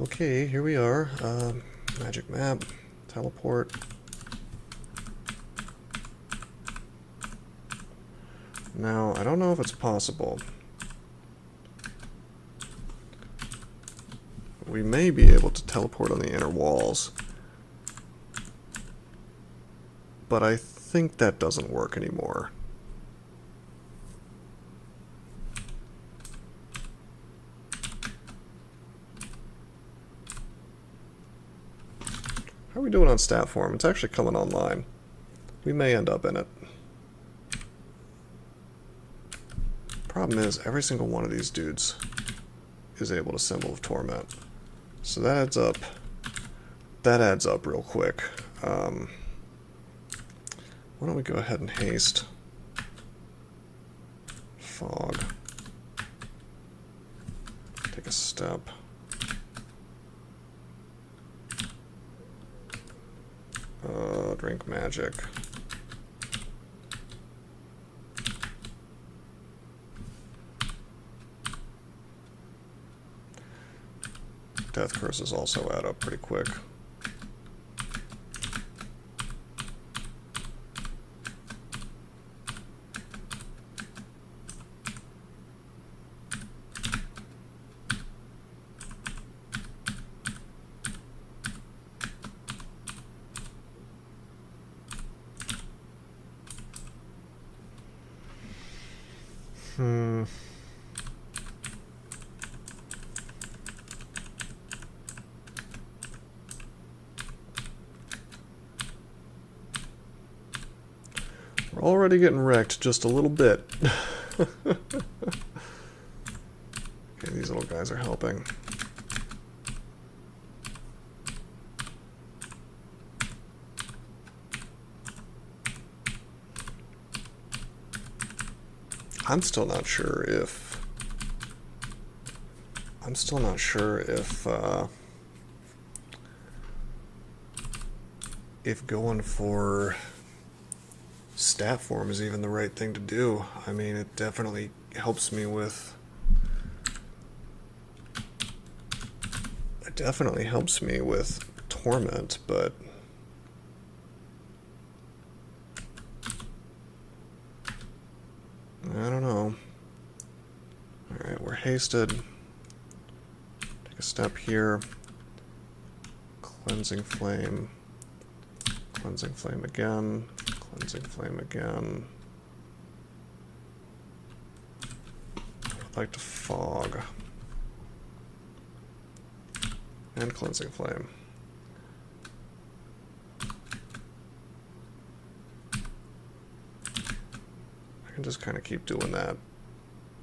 Okay, here we are. Magic map, teleport. Now, I don't know if it's possible. We may be able to teleport on the inner walls, but I think that doesn't work anymore. How are we doing on stat form? It's actually coming online. We may end up in it. Problem is, every single one of these dudes is able to Symbol of Torment. So that adds up. That adds up real quick. Why don't we go ahead and haste Fog. Take a step. Drink magic. Death curses also add up pretty quick. We're already getting wrecked just a little bit. Okay, these little guys are helping. I'm still not sure if going for stat form is even the right thing to do. I mean, it definitely helps me with torment, but I don't know. Alright, we're hasted. Take a step here. Cleansing Flame. Cleansing Flame again. Cleansing Flame again. I'd like to Fog. And Cleansing Flame. I can just kind of keep doing that.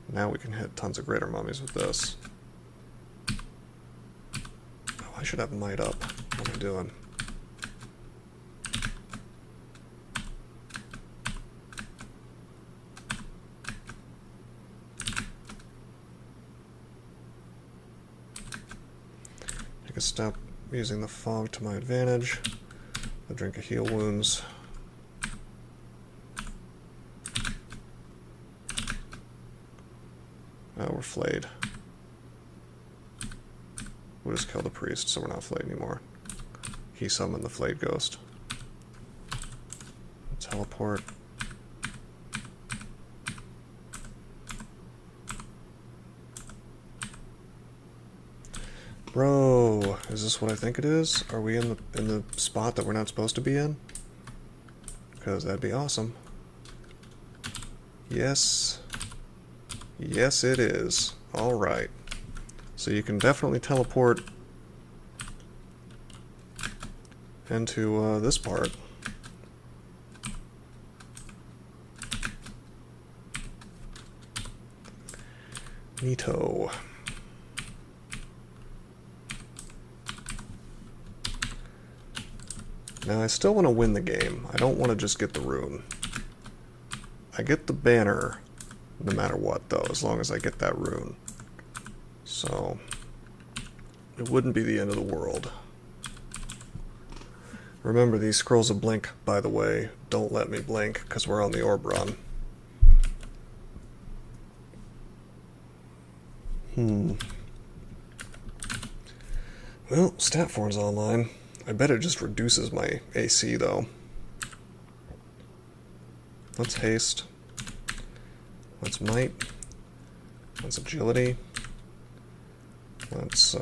Now we can hit tons of greater mummies with this. Oh, I should have might up. What am I doing? Take a step using the fog to my advantage. I'll drink a heal wounds. Oh, we're flayed. We'll just kill the priest so we're not flayed anymore. He summoned the flayed ghost. Teleport. Bro, is this what I think it is? Are we in the spot that we're not supposed to be in? Because that'd be awesome. Yes. Yes, it is. Alright. So you can definitely teleport into this part. Neato. Now I still want to win the game. I don't want to just get the rune. I get the banner no matter what, though, as long as I get that rune. So, it wouldn't be the end of the world. Remember, these scrolls of blink, by the way, don't let me blink, because we're on the orb run. Well, stat form's online. I bet it just reduces my AC, though. Let's haste. Let's might. Let's agility. Let's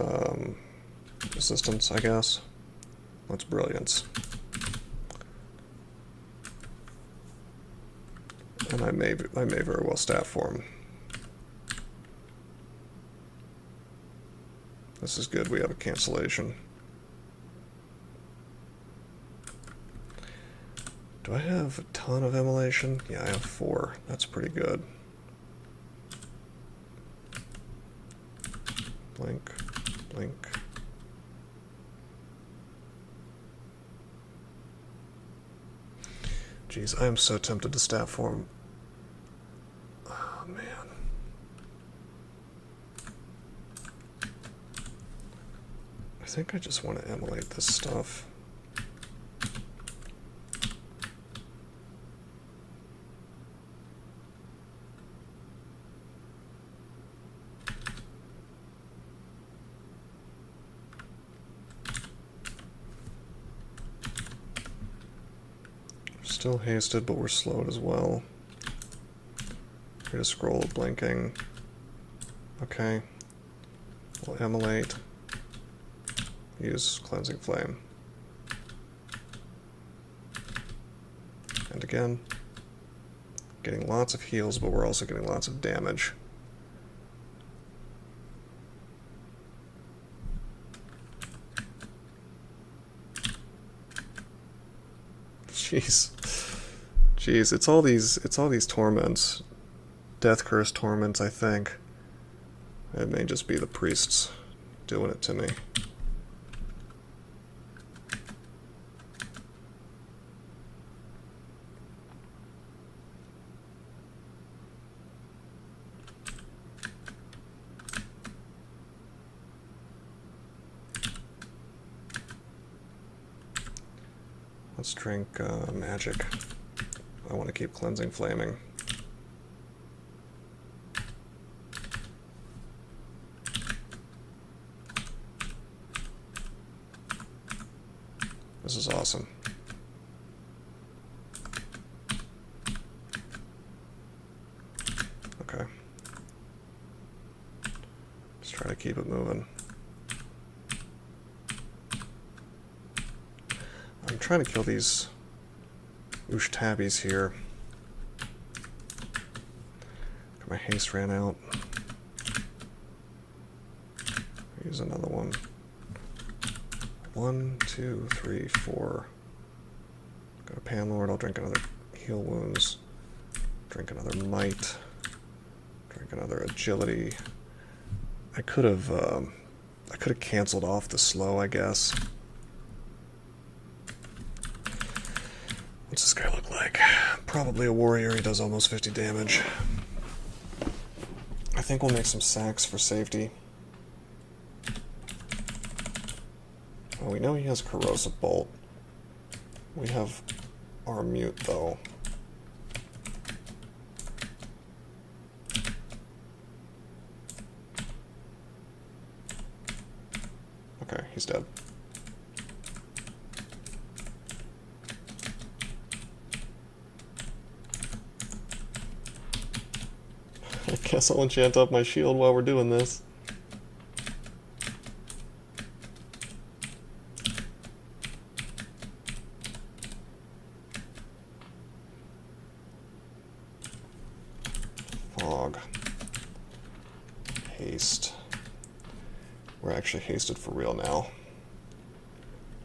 resistance, I guess. Let's brilliance. And I may very well stat form. This is good. We have a cancellation. Do I have a ton of immolation? Yeah, I have 4. That's pretty good. Blink, blink. Jeez, I am so tempted to stat form. Oh, man. I think I just want to immolate this stuff. Still hasted, but we're slowed as well. Create a scroll of blinking. Okay. We'll immolate. Use cleansing flame. And again, getting lots of heals, but we're also getting lots of damage. Jeez. Jeez, it's all these torments. Death curse torments, I think. It may just be the priests doing it to me. Let's drink magic. I want to keep cleansing flaming. This is awesome. Okay. Let's try to keep it moving. I'm trying to kill these Ushtabis here. My haste ran out. Use another one. 1, 2, 3, 4. Got a Panlord. I'll drink another heal wounds. Drink another might. Drink another agility. I could have canceled off the slow, I guess. What's this guy look like? Probably a warrior. He does almost 50 damage. I think we'll make some sacks for safety. Oh, we know he has corrosive bolt. We have our mute though. Okay, he's dead. I guess I'll enchant up my shield while we're doing this. Fog. Haste. We're actually hasted for real now.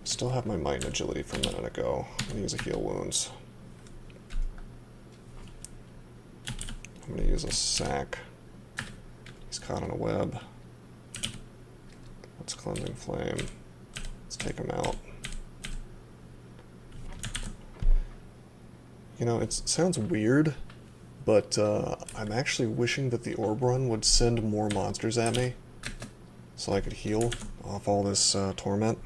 Still have my might and agility from a minute ago. I'm gonna use a heal wounds. I'm gonna use a sack. He's caught in a web. What's cleansing flame? Let's take him out. You know, it sounds weird, but I'm actually wishing that the orb run would send more monsters at me so I could heal off all this torment.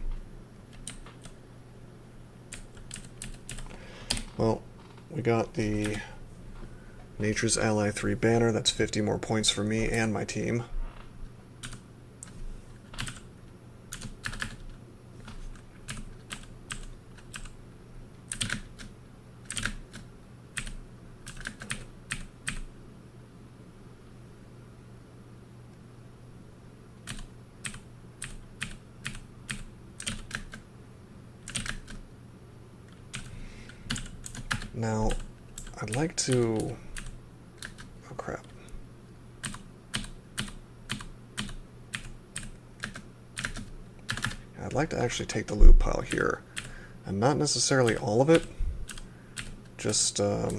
Well, we got the Nature's Ally 3 banner. That's 50 more points for me and my team. Now, I'd like to... Oh crap. I'd like to actually take the loot pile here. And not necessarily all of it. Just, wow,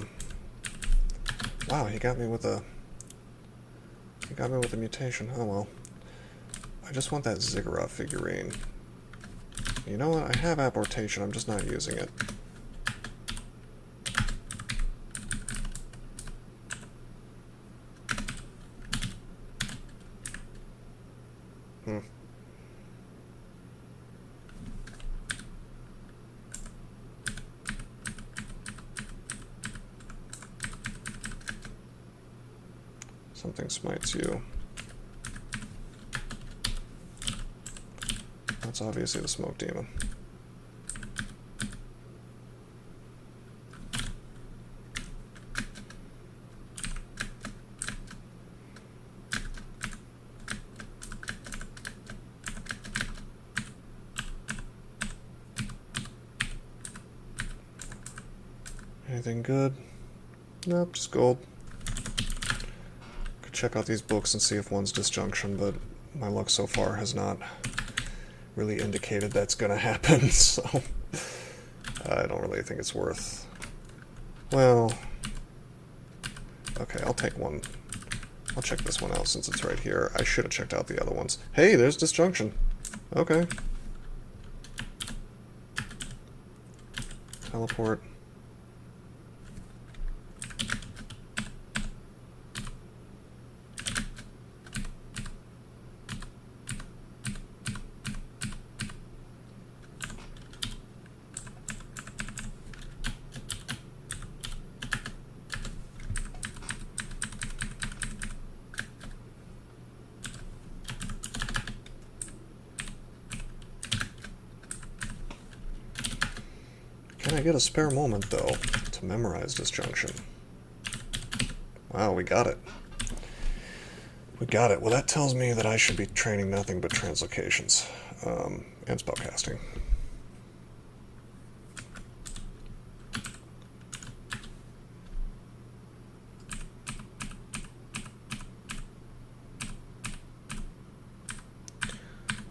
he got me with a... He got me with a mutation. Oh well. I just want that Ziggurat figurine. You know what? I have apportation, I'm just not using it. Something smites you. That's obviously the smoke demon. Anything good? Nope, just gold. Could check out these books and see if one's disjunction, but my luck so far has not really indicated that's gonna happen, so I don't really think it's worth... Well... Okay, I'll take one. I'll check this one out since it's right here. I should have checked out the other ones. Hey, there's disjunction. Okay. Teleport. Can I get a spare moment, though, to memorize disjunction? Wow, we got it. We got it. Well, that tells me that I should be training nothing but translocations and spellcasting.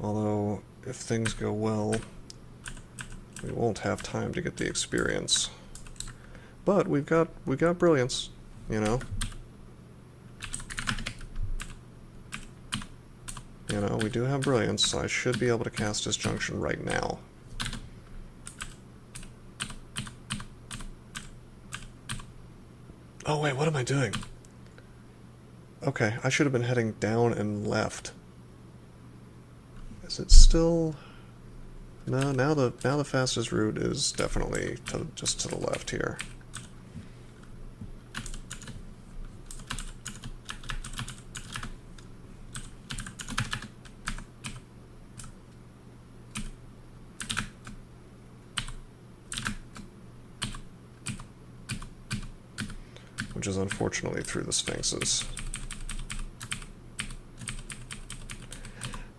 Although, if things go well, we won't have time to get the experience. But we got brilliance. you know? You know, we do have Brilliance, so I should be able to cast Disjunction right now. Oh wait, what am I doing? Okay, I should have been heading down and left. Is it still... No, now the fastest route is definitely just to the left here. Which is unfortunately through the Sphinxes.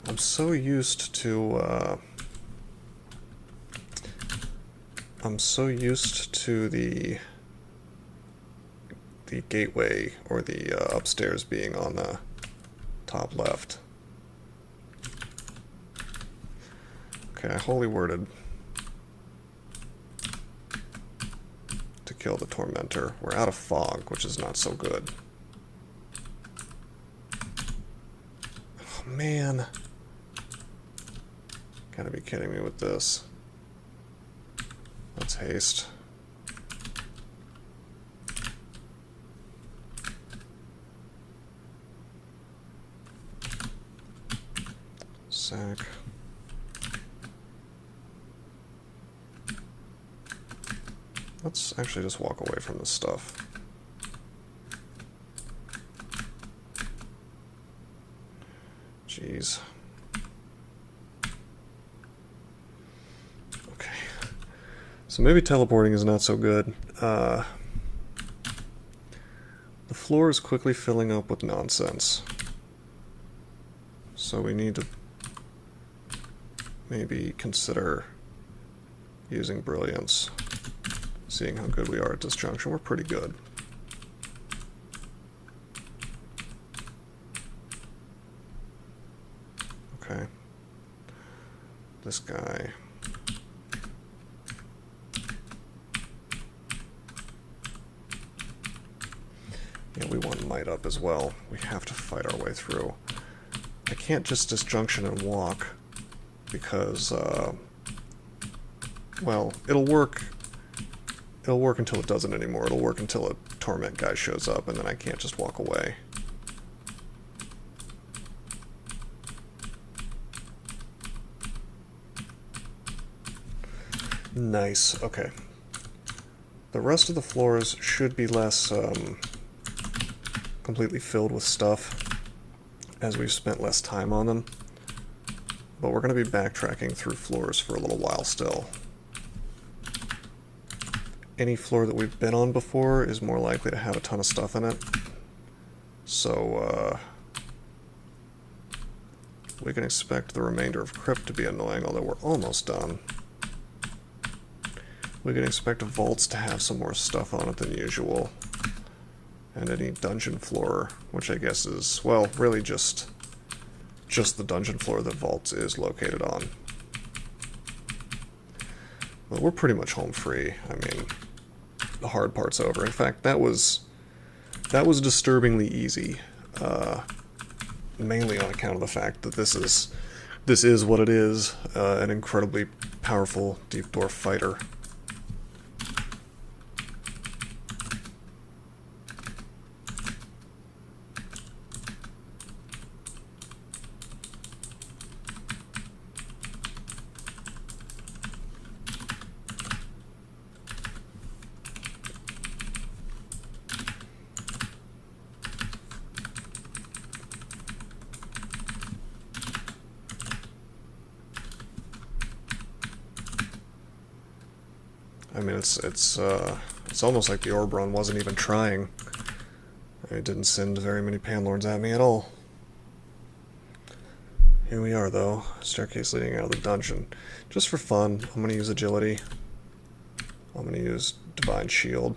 I'm so used to the gateway or the upstairs being on the top left. Okay, I holy worded to kill the Tormentor. We're out of fog, which is not so good. Oh man. Gotta be kidding me with this. Let's haste. Sack. Let's actually just walk away from this stuff. Jeez. Okay. So maybe teleporting is not so good. The floor is quickly filling up with nonsense. So we need to maybe consider using Brilliance. Seeing how good we are at Disjunction, we're pretty good. Okay. This guy. Yeah, we want Might up as well. We have to fight our way through. I can't just Disjunction and walk, because, well, it'll work until it doesn't anymore. It'll work until a Torment guy shows up, and then I can't just walk away. Nice, okay. The rest of the floors should be less completely filled with stuff, as we've spent less time on them. But we're going to be backtracking through floors for a little while still. Any floor that we've been on before is more likely to have a ton of stuff in it. So, we can expect the remainder of Crypt to be annoying, although we're almost done. We can expect vaults to have some more stuff on it than usual. And any dungeon floor, which I guess is, well, really just the dungeon floor that vaults is located on. But we're pretty much home free. I mean, the hard part's over. In fact, that was disturbingly easy, mainly on account of the fact that this is what it is, an incredibly powerful Deep Dwarf fighter. I mean, it's almost like the Orb Run wasn't even trying. It didn't send very many Panlords at me at all. Here we are, though. Staircase leading out of the dungeon. Just for fun, I'm going to use Agility. I'm going to use Divine Shield.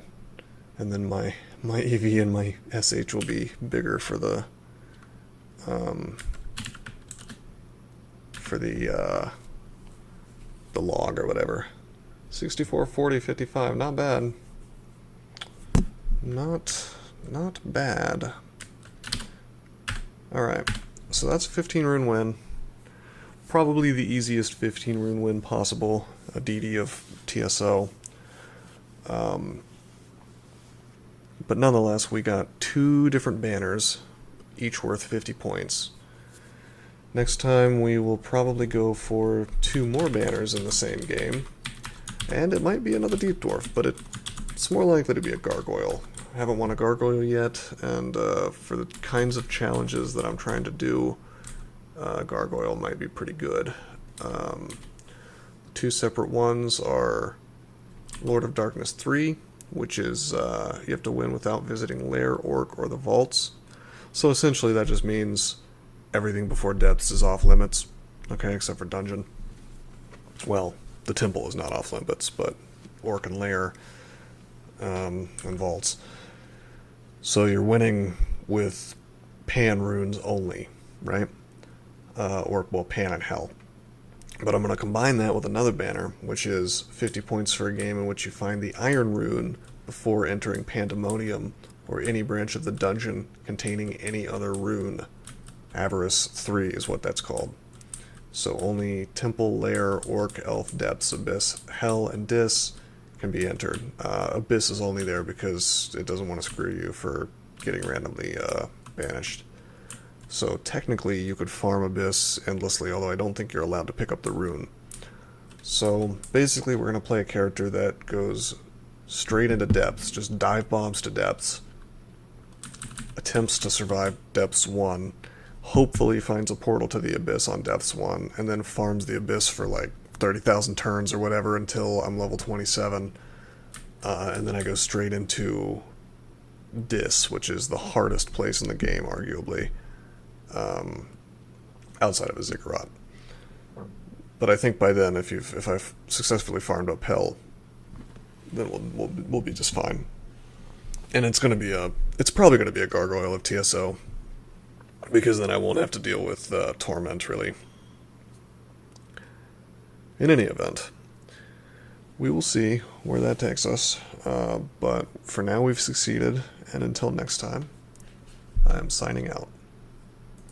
And then my EV and my SH will be bigger for the log or whatever. 64, 40, 55, not bad. Not Not bad. Alright, so that's a 15 rune win. Probably the easiest 15 rune win possible, a DD of TSO. But nonetheless, we got 2 different banners, each worth 50 points. Next time we will probably go for 2 more banners in the same game, and it might be another Deep Dwarf, but it's more likely to be a Gargoyle. I haven't won a Gargoyle yet, and for the kinds of challenges that I'm trying to do, Gargoyle might be pretty good. 2 separate ones are Lord of Darkness 3, which is you have to win without visiting Lair, Orc, or the Vaults. So essentially that just means everything before Depths is off limits, okay, except for Dungeon. Well, the Temple is not off limits, but Orc and Lair and Vaults. So you're winning with Pan runes only, right? Or, well, Pan and Hell. But I'm going to combine that with another banner, which is 50 points for a game in which you find the Iron rune before entering Pandemonium, or any branch of the dungeon containing any other rune. Avarice 3 is what that's called. So only Temple, Lair, Orc, Elf, Depths, Abyss, Hell, and Dis can be entered. Abyss is only there because it doesn't want to screw you for getting randomly banished. So technically you could farm Abyss endlessly, although I don't think you're allowed to pick up the rune. So basically we're going to play a character that goes straight into Depths, just dive bombs to Depths, attempts to survive Depths 1, hopefully finds a portal to the Abyss on Depths 1, and then farms the Abyss for like 30,000 turns or whatever until I'm level 27, and then I go straight into Dis, which is the hardest place in the game, arguably, outside of a Ziggurat. But I think by then, if I've successfully farmed up Hell, then we'll be just fine. And it's probably gonna be a Gargoyle of TSO, because then I won't have to deal with Torment, really. In any event, we will see where that takes us, but for now we've succeeded, and until next time, I am signing out.